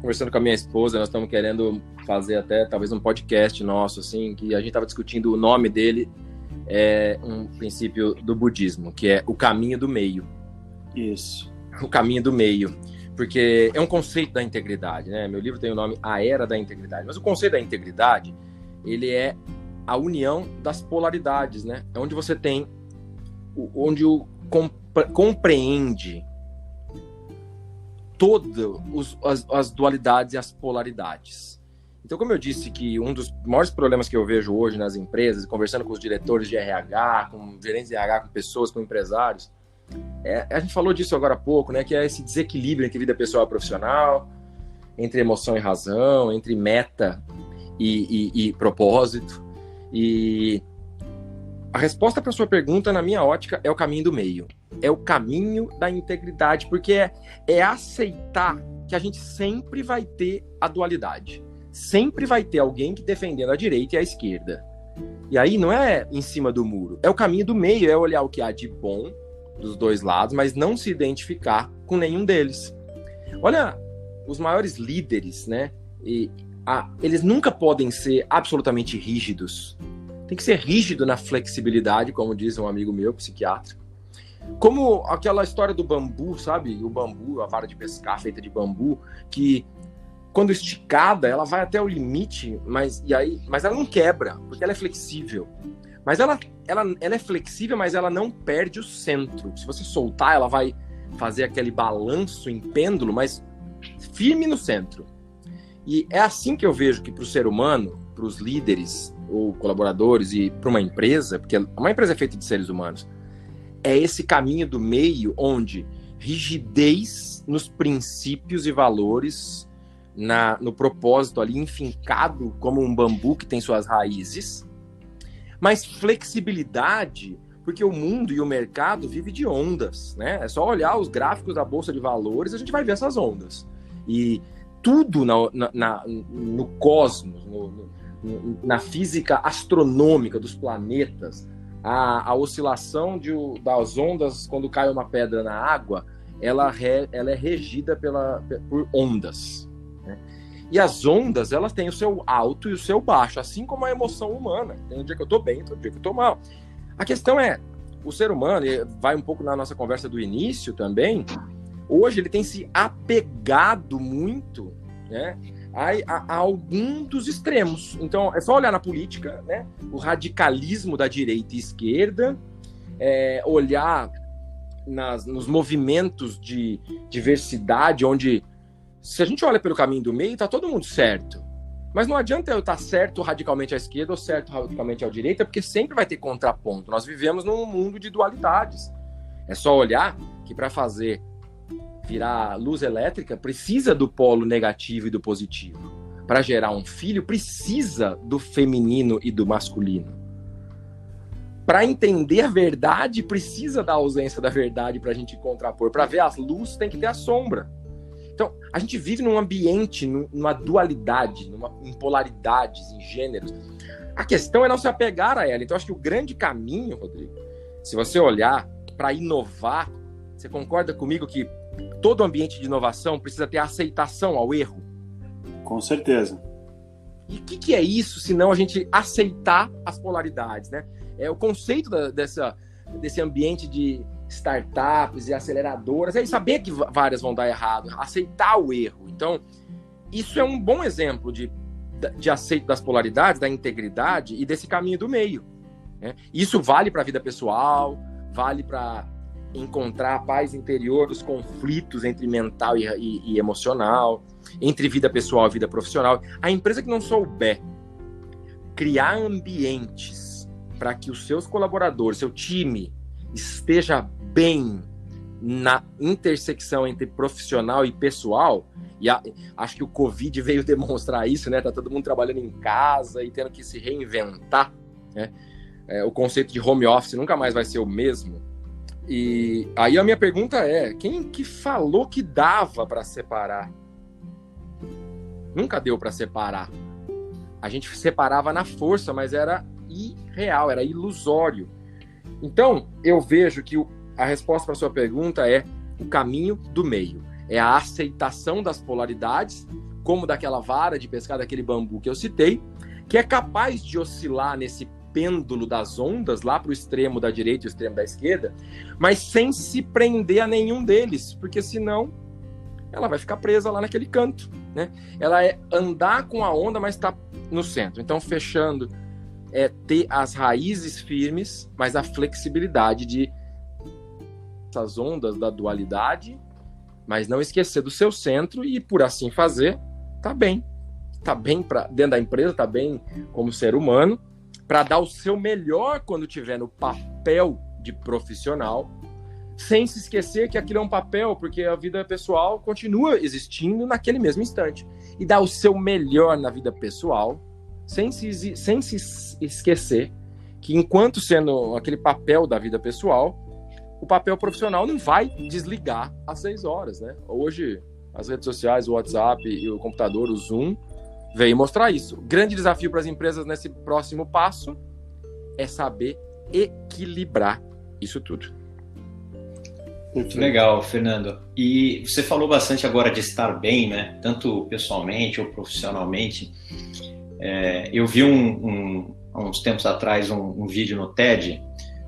conversando com a minha esposa, nós estamos querendo fazer até talvez um podcast nosso, assim, que a gente estava discutindo, o nome dele é um princípio do budismo, que é o caminho do meio. Isso. O caminho do meio. Porque é um conceito da integridade, né? Meu livro tem o nome A Era da Integridade. Mas o conceito da integridade, ele é a união das polaridades, né? É onde você tem, onde compreende todas as dualidades e as polaridades. Então, como eu disse que um dos maiores problemas que eu vejo hoje nas empresas, conversando com os diretores de RH, com gerentes de RH, com pessoas, com empresários, a gente falou disso agora há pouco, né? Que é esse desequilíbrio entre vida pessoal e profissional, entre emoção e razão, entre meta e propósito. E a resposta para a sua pergunta, na minha ótica, é o caminho do meio. É o caminho da integridade, porque é aceitar que a gente sempre vai ter a dualidade. Sempre vai ter alguém que defendendo a direita e a esquerda. E aí não é em cima do muro. É o caminho do meio, é olhar o que há de bom dos dois lados, mas não se identificar com nenhum deles. Olha, os maiores líderes, né? Eles nunca podem ser absolutamente rígidos. Tem que ser rígido na flexibilidade, como diz um amigo meu, psiquiatra. Como aquela história do bambu, sabe? O bambu, a vara de pescar feita de bambu, que quando esticada, ela vai até o limite, mas ela não quebra, porque ela é flexível. Mas ela é flexível, mas ela não perde o centro. Se você soltar, ela vai fazer aquele balanço em pêndulo, mas firme no centro. E é assim que eu vejo que para o ser humano, para os líderes ou colaboradores e para uma empresa, porque uma empresa é feita de seres humanos, é esse caminho do meio onde rigidez nos princípios e valores, no propósito ali enfincado como um bambu que tem suas raízes, mas flexibilidade, porque o mundo e o mercado vivem de ondas, né? É só olhar os gráficos da Bolsa de Valores, a gente vai ver essas ondas. E tudo no cosmos, na física astronômica dos planetas, a oscilação das ondas quando cai uma pedra na água, ela é regida por ondas, né? E as ondas, elas têm o seu alto e o seu baixo, assim como a emoção humana. Tem um dia que eu tô bem, tem um dia que eu tô mal. A questão é, o ser humano, e vai um pouco na nossa conversa do início também, hoje ele tem se apegado muito, né, a algum dos extremos. Então, é só olhar na política, né, o radicalismo da direita e esquerda, olhar nos movimentos de diversidade, onde se a gente olha pelo caminho do meio, tá todo mundo certo. Mas não adianta eu estar certo radicalmente à esquerda ou certo radicalmente à direita, porque sempre vai ter contraponto. Nós vivemos num mundo de dualidades. É só olhar que para fazer virar luz elétrica, precisa do polo negativo e do positivo. Para gerar um filho, precisa do feminino e do masculino. Para entender a verdade, precisa da ausência da verdade para a gente contrapor. Para ver as luzes, tem que ter a sombra. Então, a gente vive num ambiente, numa dualidade, em polaridades, em gêneros. A questão é não se apegar a ela. Então, acho que o grande caminho, Rodrigo, se você olhar para inovar, você concorda comigo que todo ambiente de inovação precisa ter aceitação ao erro? Com certeza. E o que é isso, se não a gente aceitar as polaridades, né? É o conceito desse ambiente de startups e aceleradoras, é saber que várias vão dar errado, aceitar o erro. Então, isso é um bom exemplo de aceito das polaridades, da integridade e desse caminho do meio, né? Isso vale para a vida pessoal, vale para encontrar a paz interior dos conflitos entre mental e emocional, entre vida pessoal e vida profissional. A empresa que não souber criar ambientes para que os seus colaboradores, seu time, esteja bem na intersecção entre profissional e pessoal, e acho que o Covid veio demonstrar isso, né? Tá todo mundo trabalhando em casa e tendo que se reinventar, né? O conceito de home office nunca mais vai ser o mesmo. E aí a minha pergunta é, quem que falou que dava para separar? Nunca deu para separar. A gente separava na força, mas era irreal, era ilusório. Então, eu vejo que a resposta para a sua pergunta é o caminho do meio. É a aceitação das polaridades, como daquela vara de pescar, daquele bambu que eu citei, que é capaz de oscilar nesse pêndulo das ondas, lá para o extremo da direita e o extremo da esquerda, mas sem se prender a nenhum deles, porque senão ela vai ficar presa lá naquele canto, né? Ela é andar com a onda, mas está no centro. Então, fechando, é ter as raízes firmes, mas a flexibilidade de essas ondas da dualidade, mas não esquecer do seu centro e, por assim fazer, tá bem dentro da empresa, tá bem como ser humano, para dar o seu melhor quando tiver no papel de profissional, sem se esquecer que aquilo é um papel, porque a vida pessoal continua existindo naquele mesmo instante. E dar o seu melhor na vida pessoal, sem se esquecer que, enquanto sendo aquele papel da vida pessoal, o papel profissional não vai desligar às 6 horas, né? Hoje, as redes sociais, o WhatsApp e o computador, o Zoom, veio mostrar isso. O grande desafio para as empresas nesse próximo passo é saber equilibrar isso tudo. Muito legal, Fernando. E você falou bastante agora de estar bem, né? Tanto pessoalmente ou profissionalmente. Eu vi há uns tempos atrás um vídeo no TED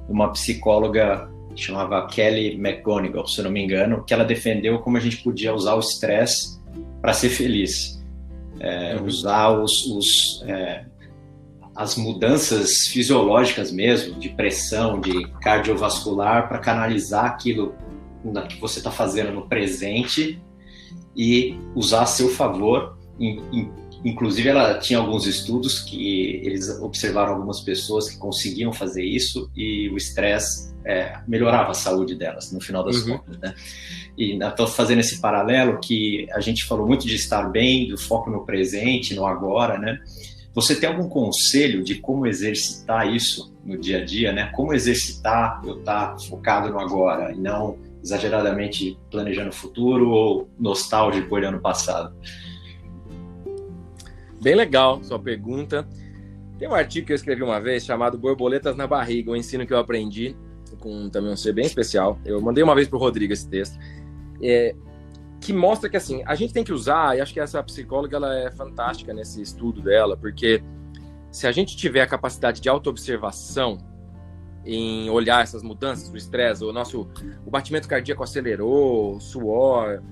de uma psicóloga que chamava Kelly McGonigal, se eu não me engano, que ela defendeu como a gente podia usar o estresse para ser feliz. Usar as mudanças fisiológicas mesmo, de pressão, de cardiovascular, para canalizar aquilo que você está fazendo no presente e usar a seu favor. Inclusive, ela tinha alguns estudos que eles observaram algumas pessoas que conseguiam fazer isso e o estresse melhorava a saúde delas, no final das contas, né? E estou fazendo esse paralelo que a gente falou muito de estar bem, do foco no presente, no agora, né? Você tem algum conselho de como exercitar isso no dia a dia, né? Como exercitar eu estar focado no agora e não exageradamente planejando o futuro ou nostálgico olhando o passado? Bem legal sua pergunta. Tem um artigo que eu escrevi uma vez chamado Borboletas na Barriga, um ensino que eu aprendi com também um ser bem especial. Eu mandei uma vez pro Rodrigo esse texto, que mostra que assim, a gente tem que usar, e acho que essa psicóloga ela é fantástica nesse estudo dela, porque se a gente tiver a capacidade de autoobservação em olhar essas mudanças, o estresse, o batimento cardíaco acelerou, o suor,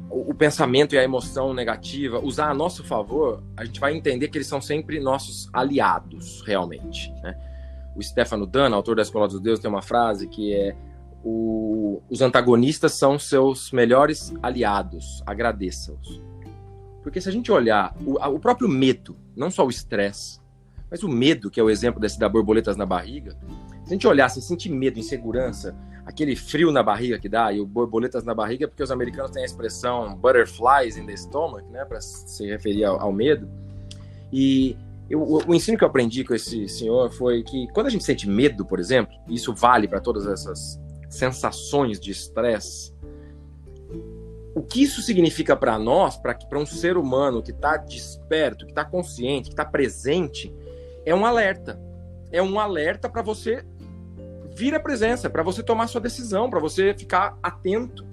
o pensamento e a emoção negativa, usar a nosso favor, a gente vai entender que eles são sempre nossos aliados, realmente, né? O Stefano Dana, autor da Escola dos Deuses, tem uma frase que é: os antagonistas são seus melhores aliados, agradeça-os. Porque se a gente olhar o próprio medo, não só o estresse, mas o medo, que é o exemplo desse da borboletas na barriga, se a gente olhar, se sentir medo, insegurança, aquele frio na barriga que dá, e o borboletas na barriga, porque os americanos têm a expressão butterflies in the stomach, né, para se referir ao medo. E o ensino que eu aprendi com esse senhor foi que quando a gente sente medo, por exemplo, e isso vale para todas essas sensações de estresse, o que isso significa para nós, para um ser humano que está desperto, que está consciente, que está presente, é um alerta. É um alerta para você vir à presença, para você tomar sua decisão, para você ficar atento.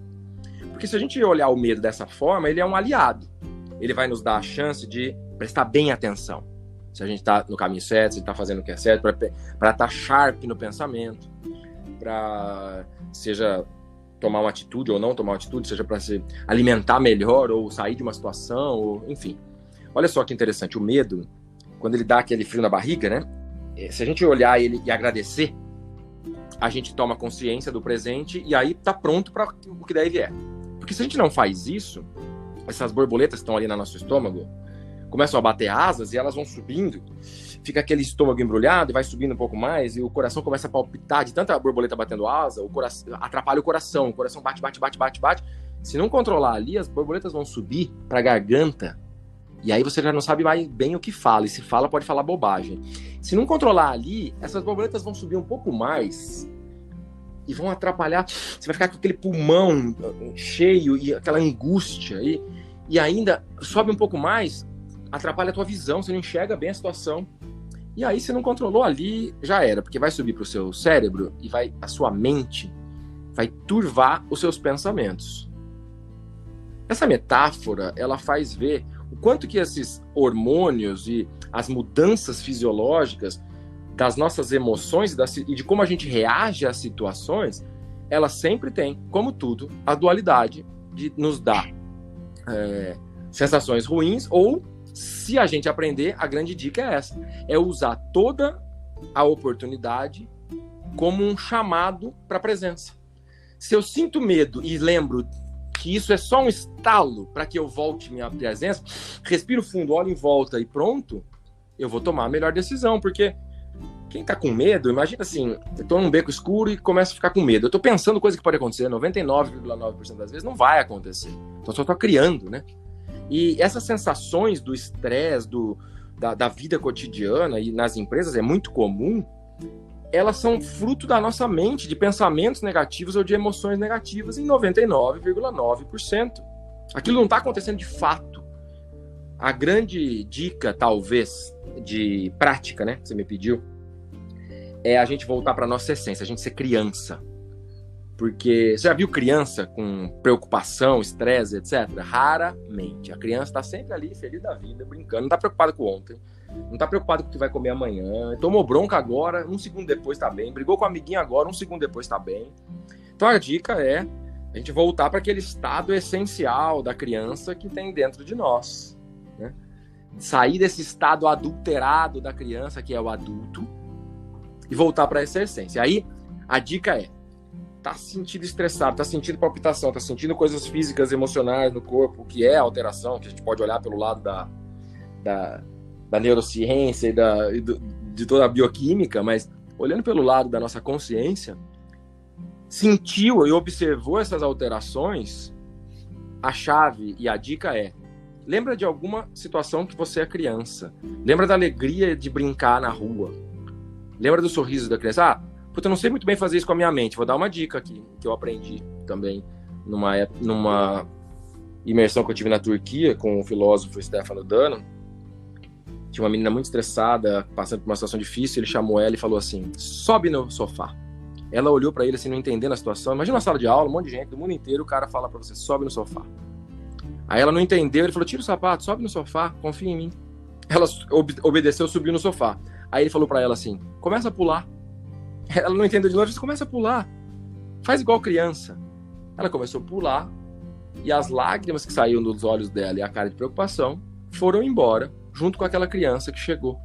Porque se a gente olhar o medo dessa forma, ele é um aliado. Ele vai nos dar a chance de prestar bem atenção. Se a gente está no caminho certo, se a gente está fazendo o que é certo, para estar sharp no pensamento, para seja tomar uma atitude ou não tomar uma atitude, seja para se alimentar melhor ou sair de uma situação, ou, enfim. Olha só que interessante, o medo, quando ele dá aquele frio na barriga, né? Se a gente olhar ele e agradecer, a gente toma consciência do presente e aí tá pronto para o que daí vier. Porque se a gente não faz isso, essas borboletas que estão ali no nosso estômago começam a bater asas e elas vão subindo, fica aquele estômago embrulhado e vai subindo um pouco mais e o coração começa a palpitar de tanta borboleta batendo asa, o coração atrapalha o coração bate. Se não controlar ali, as borboletas vão subir para a garganta e aí você já não sabe mais bem o que fala, e se fala pode falar bobagem. Se não controlar ali, essas borboletas vão subir um pouco mais e vão atrapalhar, você vai ficar com aquele pulmão cheio e aquela angústia aí. e ainda sobe um pouco mais, atrapalha a tua visão, você não enxerga bem a situação. E aí, se não controlou ali, já era, porque vai subir para o seu cérebro e a sua mente vai turvar os seus pensamentos. Essa metáfora, ela faz ver o quanto que esses hormônios e as mudanças fisiológicas das nossas emoções e de como a gente reage às situações, ela sempre tem, como tudo, a dualidade de nos dar sensações ruins ou, se a gente aprender, a grande dica é essa, é usar toda a oportunidade como um chamado para a presença. Se eu sinto medo e lembro que isso é só um estalo para que eu volte minha presença, respiro fundo, olho em volta e pronto, eu vou tomar a melhor decisão, porque quem está com medo, imagina assim, eu estou num beco escuro e começo a ficar com medo. Eu estou pensando coisa que pode acontecer, 99,9% das vezes não vai acontecer. Então só estou criando, né? E essas sensações do estresse, da vida cotidiana e nas empresas é muito comum, elas são fruto da nossa mente, de pensamentos negativos ou de emoções negativas em 99,9%. Aquilo não está acontecendo de fato. A grande dica, talvez, de prática, né, que você me pediu, é a gente voltar para a nossa essência, a gente ser criança. Porque você já viu criança com preocupação, estresse, etc? Raramente. A criança está sempre ali, feliz da vida, brincando, não está preocupada com ontem, não está preocupado com o que vai comer amanhã, tomou bronca agora, um segundo depois está bem, brigou com a amiguinha agora, um segundo depois está bem. Então a dica é a gente voltar para aquele estado essencial da criança que tem dentro de nós, né? Sair desse estado adulterado da criança, que é o adulto, e voltar para essa essência. Aí a dica é: tá sentindo estressado, tá sentindo palpitação, tá sentindo coisas físicas, emocionais no corpo, que é alteração, que a gente pode olhar pelo lado da neurociência e de toda a bioquímica, mas olhando pelo lado da nossa consciência, sentiu e observou essas alterações, a chave e a dica é: lembra de alguma situação que você é criança, lembra da alegria de brincar na rua, lembra do sorriso da criança. Eu não sei muito bem fazer isso com a minha mente. Vou dar uma dica aqui, que eu aprendi também numa imersão que eu tive na Turquia com o filósofo Stefano Dano. Tinha uma menina muito estressada, passando por uma situação difícil, ele chamou ela e falou assim: sobe no sofá. Ela olhou pra ele assim, não entendendo a situação. Imagina uma sala de aula, um monte de gente, do mundo inteiro, o cara fala pra você: sobe no sofá. Aí ela não entendeu, ele falou: tira o sapato, sobe no sofá, confia em mim. Ela obedeceu, subiu no sofá. Aí ele falou pra ela assim: começa a pular. Ela não entendeu de novo, disse: começa a pular, faz igual criança. Ela começou a pular e as lágrimas que saíam dos olhos dela e a cara de preocupação foram embora junto com aquela criança que chegou.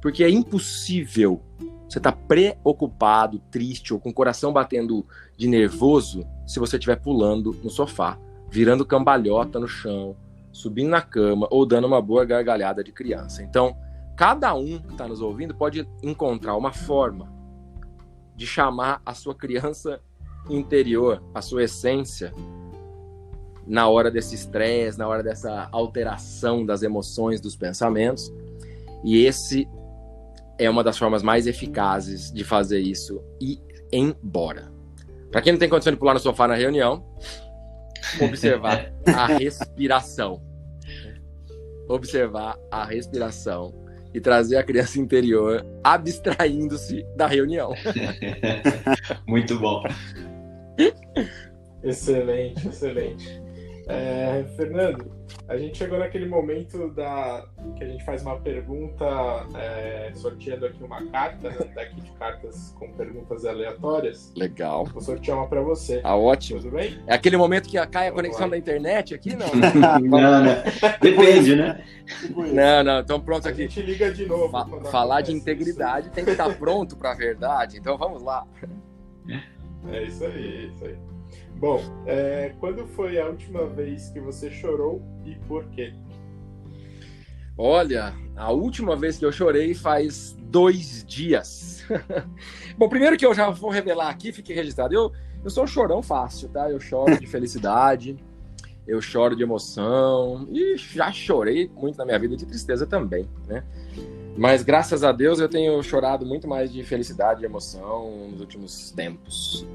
Porque é impossível você estar preocupado, triste ou com o coração batendo de nervoso se você estiver pulando no sofá, virando cambalhota no chão, subindo na cama ou dando uma boa gargalhada de criança. Então, cada um que está nos ouvindo pode encontrar uma forma de chamar a sua criança interior, a sua essência, na hora desse estresse, na hora dessa alteração das emoções, dos pensamentos. E esse é uma das formas mais eficazes de fazer isso, ir embora. Para quem não tem condição de pular no sofá na reunião, observar a respiração. Observar a respiração e trazer a criança interior abstraindo-se da reunião. Muito bom. Excelente, excelente. Fernando, a gente chegou naquele momento que a gente faz uma pergunta sorteando aqui uma carta, né, daqui de cartas com perguntas aleatórias. Legal. Vou sortear uma para você. Ótimo. Tudo bem? É aquele momento que cai a conexão da internet aqui, não? Não. Depende, né? Não. Então pronto aqui. A gente liga de novo. Falar de integridade tem que estar pronto para a verdade. Então vamos lá. É isso aí. Bom, quando foi a última vez que você chorou e por quê? Olha, a última vez que eu chorei faz 2 dias. Bom, primeiro que eu já vou revelar aqui, fique registrado. Eu sou um chorão fácil, tá? Eu choro de felicidade, eu choro de emoção e já chorei muito na minha vida de tristeza também, né? Mas graças a Deus eu tenho chorado muito mais de felicidade e emoção nos últimos tempos.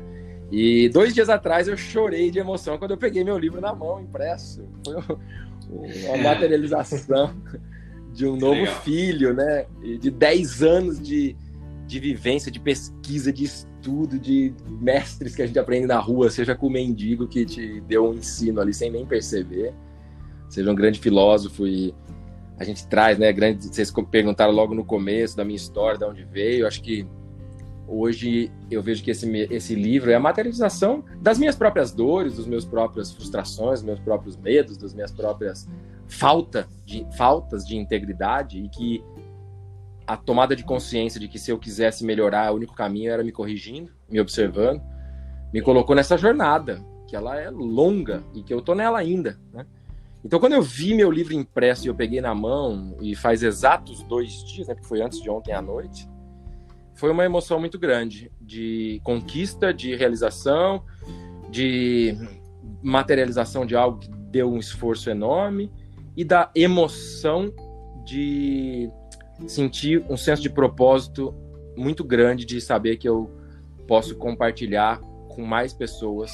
E 2 dias atrás eu chorei de emoção quando eu peguei meu livro na mão, impresso. Foi uma materialização de um novo filho, né? E de 10 anos de vivência, de pesquisa, de estudo, de mestres que a gente aprende na rua, seja com o mendigo que te deu um ensino ali sem nem perceber, seja um grande filósofo. E a gente traz, né? Vocês perguntaram logo no começo da minha história, de onde veio. Acho que hoje eu vejo que esse livro é a materialização das minhas próprias dores, das minhas próprias frustrações, dos meus próprios medos, das minhas próprias faltas de integridade, e que a tomada de consciência de que se eu quisesse melhorar, o único caminho era me corrigindo, me observando, me colocou nessa jornada, que ela é longa e que eu tô nela ainda, né? Então, quando eu vi meu livro impresso e eu peguei na mão, e faz exatos 2 dias, né, porque foi antes de ontem à noite, foi uma emoção muito grande, de conquista, de realização, de materialização de algo que deu um esforço enorme, e da emoção de sentir um senso de propósito muito grande, de saber que eu posso compartilhar com mais pessoas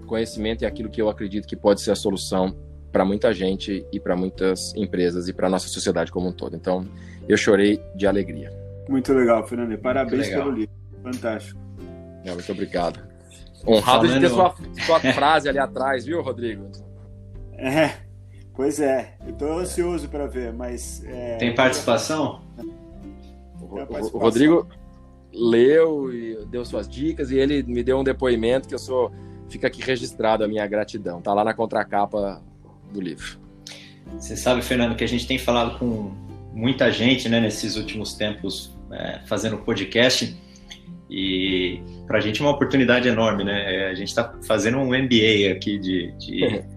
conhecimento e aquilo que eu acredito que pode ser a solução para muita gente e para muitas empresas e para a nossa sociedade como um todo. Então, eu chorei de alegria. Muito legal, Fernando. Parabéns pelo livro. Fantástico. Muito obrigado. Honrado de ter sua frase ali atrás, viu, Rodrigo? Pois é. Eu estou ansioso para ver, mas... Tem participação? O Rodrigo leu e deu suas dicas, e ele me deu um depoimento que fica aqui registrado a minha gratidão. Tá lá na contracapa do livro. Você sabe, Fernando, que a gente tem falado com muita gente, né, nesses últimos tempos, fazendo podcast, e para a gente é uma oportunidade enorme, né? A gente está fazendo um MBA aqui de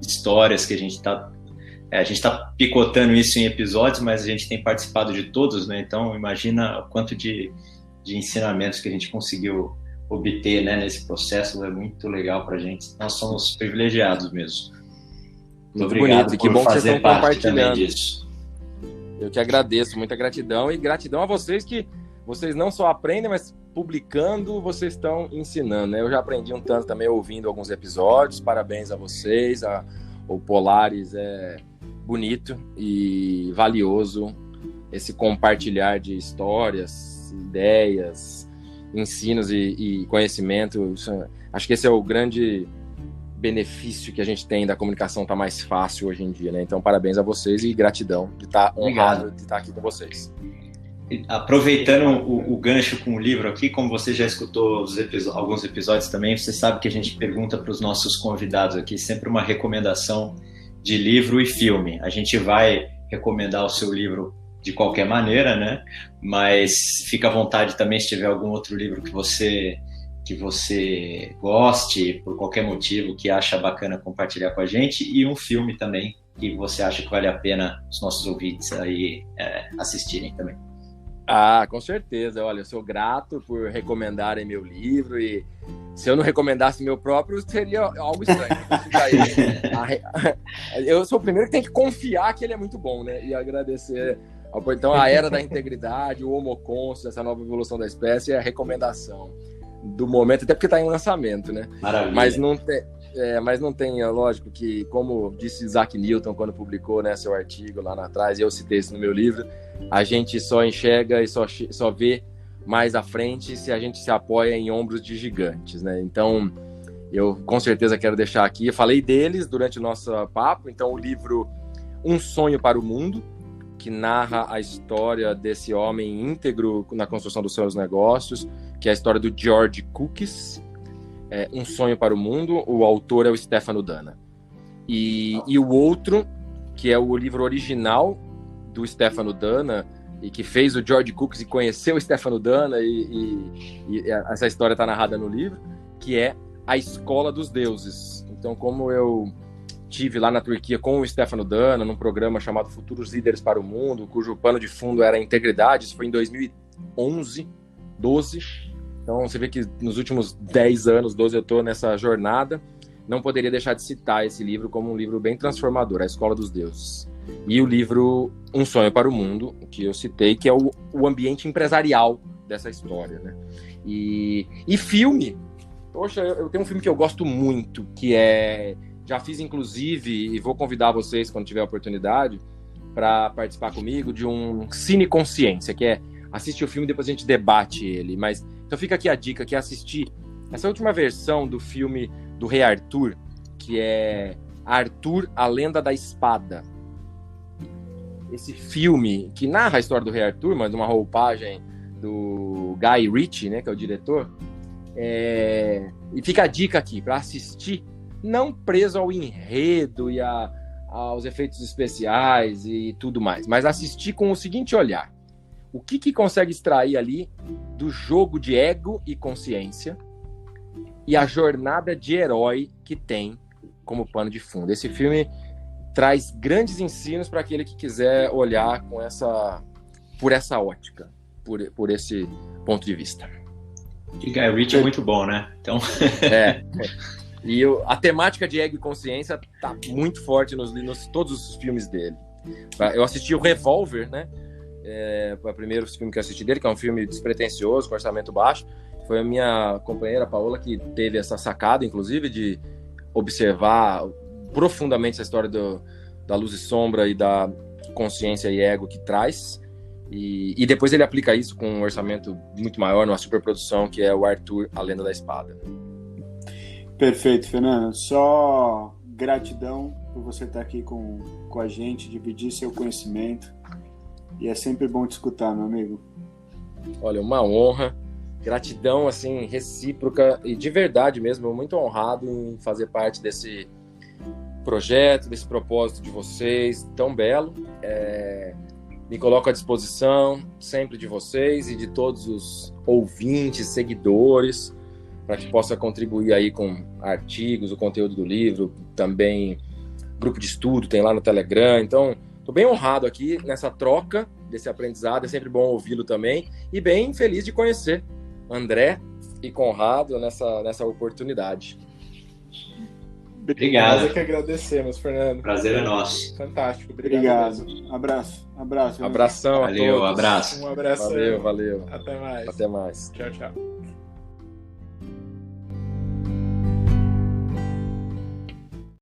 histórias que a gente está picotando isso em episódios, mas a gente tem participado de todos, né? Então imagina o quanto de ensinamentos que a gente conseguiu obter, né, nesse processo. É muito legal para a gente. Nós somos privilegiados mesmo. Muito obrigado bonito. Que bom que vocês estão compartilhando disso. Eu que agradeço, muita gratidão, e gratidão a vocês, que vocês não só aprendem, mas publicando, vocês estão ensinando, né? Eu já aprendi um tanto também ouvindo alguns episódios. Parabéns a vocês. O Polaris é bonito e valioso, esse compartilhar de histórias, ideias, ensinos e conhecimento. Acho que esse é o grande benefício que a gente tem da comunicação, tá mais fácil hoje em dia, né? Então, parabéns a vocês e gratidão de estar honrado de estar aqui com vocês. Aproveitando o gancho com o livro aqui, como você já escutou alguns episódios também, você sabe que a gente pergunta para os nossos convidados aqui sempre uma recomendação de livro e filme. A gente vai recomendar o seu livro de qualquer maneira, né? Mas fica à vontade também se tiver algum outro livro que você goste, por qualquer motivo, que acha bacana compartilhar com a gente, e um filme também que você acha que vale a pena os nossos ouvintes aí assistirem também. Com certeza. Olha, eu sou grato por recomendarem meu livro, e se eu não recomendasse meu próprio, seria algo estranho. Eu sou o primeiro que tem que confiar que ele é muito bom, né? E agradecer. Então, a Era da Integridade, o Homo Consciens, essa nova evolução da espécie, é a recomendação do momento, até porque está em lançamento, né? Maravilha. Mas não tem, lógico que, como disse Isaac Newton quando publicou, né, seu artigo lá atrás, e eu citei isso no meu livro, a gente só enxerga e só vê mais à frente se a gente se apoia em ombros de gigantes, né? Então, eu com certeza quero deixar aqui, eu falei deles durante o nosso papo, então o livro Um Sonho para o Mundo, que narra a história desse homem íntegro na construção dos seus negócios, que é a história do George Cookies, Um Sonho para o Mundo. O autor é o Stefano Danna. E o outro, que é o livro original do Stefano Danna, e que fez o George Cookies e conheceu o Stefano Danna, e essa história está narrada no livro, que é A Escola dos Deuses. Então, como eu tive lá na Turquia com o Stefano Danna, num programa chamado Futuros Líderes para o Mundo, cujo pano de fundo era a integridade, isso foi em 2011, 12. Então, você vê que nos últimos 10 anos, 12, eu estou nessa jornada. Não poderia deixar de citar esse livro como um livro bem transformador, A Escola dos Deuses. E o livro Um Sonho para o Mundo, que eu citei, que é o ambiente empresarial dessa história, né? E filme, Poxa, eu tenho um filme que eu gosto muito, que é... Já fiz, inclusive, e vou convidar vocês, quando tiver a oportunidade, para participar comigo de um Cine Consciência, que é assistir o filme e depois a gente debate ele. Mas então fica aqui a dica, que é assistir essa última versão do filme do Rei Arthur, que é Arthur, a Lenda da Espada. Esse filme que narra a história do Rei Arthur, mas numa roupagem do Guy Ritchie, né, que é o diretor. E fica a dica aqui para assistir, não preso ao enredo e aos efeitos especiais e tudo mais, mas assistir com o seguinte olhar: o que consegue extrair ali do jogo de ego e consciência e a jornada de herói que tem como pano de fundo. Esse filme traz grandes ensinos para aquele que quiser olhar por essa ótica, por esse ponto de vista. E Guy Ritchie é muito bom, né? Então... E a temática de ego e consciência tá muito forte nos todos os filmes dele. Eu assisti o Revolver, né? Foi o primeiro filme que eu assisti dele, que é um filme despretensioso, com orçamento baixo. Foi a minha companheira Paola que teve essa sacada, inclusive, de observar profundamente essa história da luz e sombra e da consciência e ego que traz. E depois ele aplica isso com um orçamento muito maior, numa superprodução, que é o Arthur, a Lenda da Espada. Perfeito, Fernando. Só gratidão por você estar aqui com a gente, dividir seu conhecimento. E é sempre bom te escutar, meu amigo. Olha, uma honra. Gratidão, assim, recíproca e de verdade mesmo. Muito honrado em fazer parte desse projeto, desse propósito de vocês, tão belo. Me coloco à disposição sempre de vocês e de todos os ouvintes, seguidores, para que possa contribuir aí com artigos, o conteúdo do livro, também grupo de estudo, tem lá no Telegram. Então, estou bem honrado aqui nessa troca desse aprendizado, é sempre bom ouvi-lo também, e bem feliz de conhecer André e Conrado nessa oportunidade. Obrigado. Nós é que agradecemos, Fernando. Prazer é nosso. Fantástico. Obrigado. Mesmo. Abraço. Abração Valeu, a todos. abraço. Um abraço. Valeu. Até mais. Até mais. Tchau, tchau.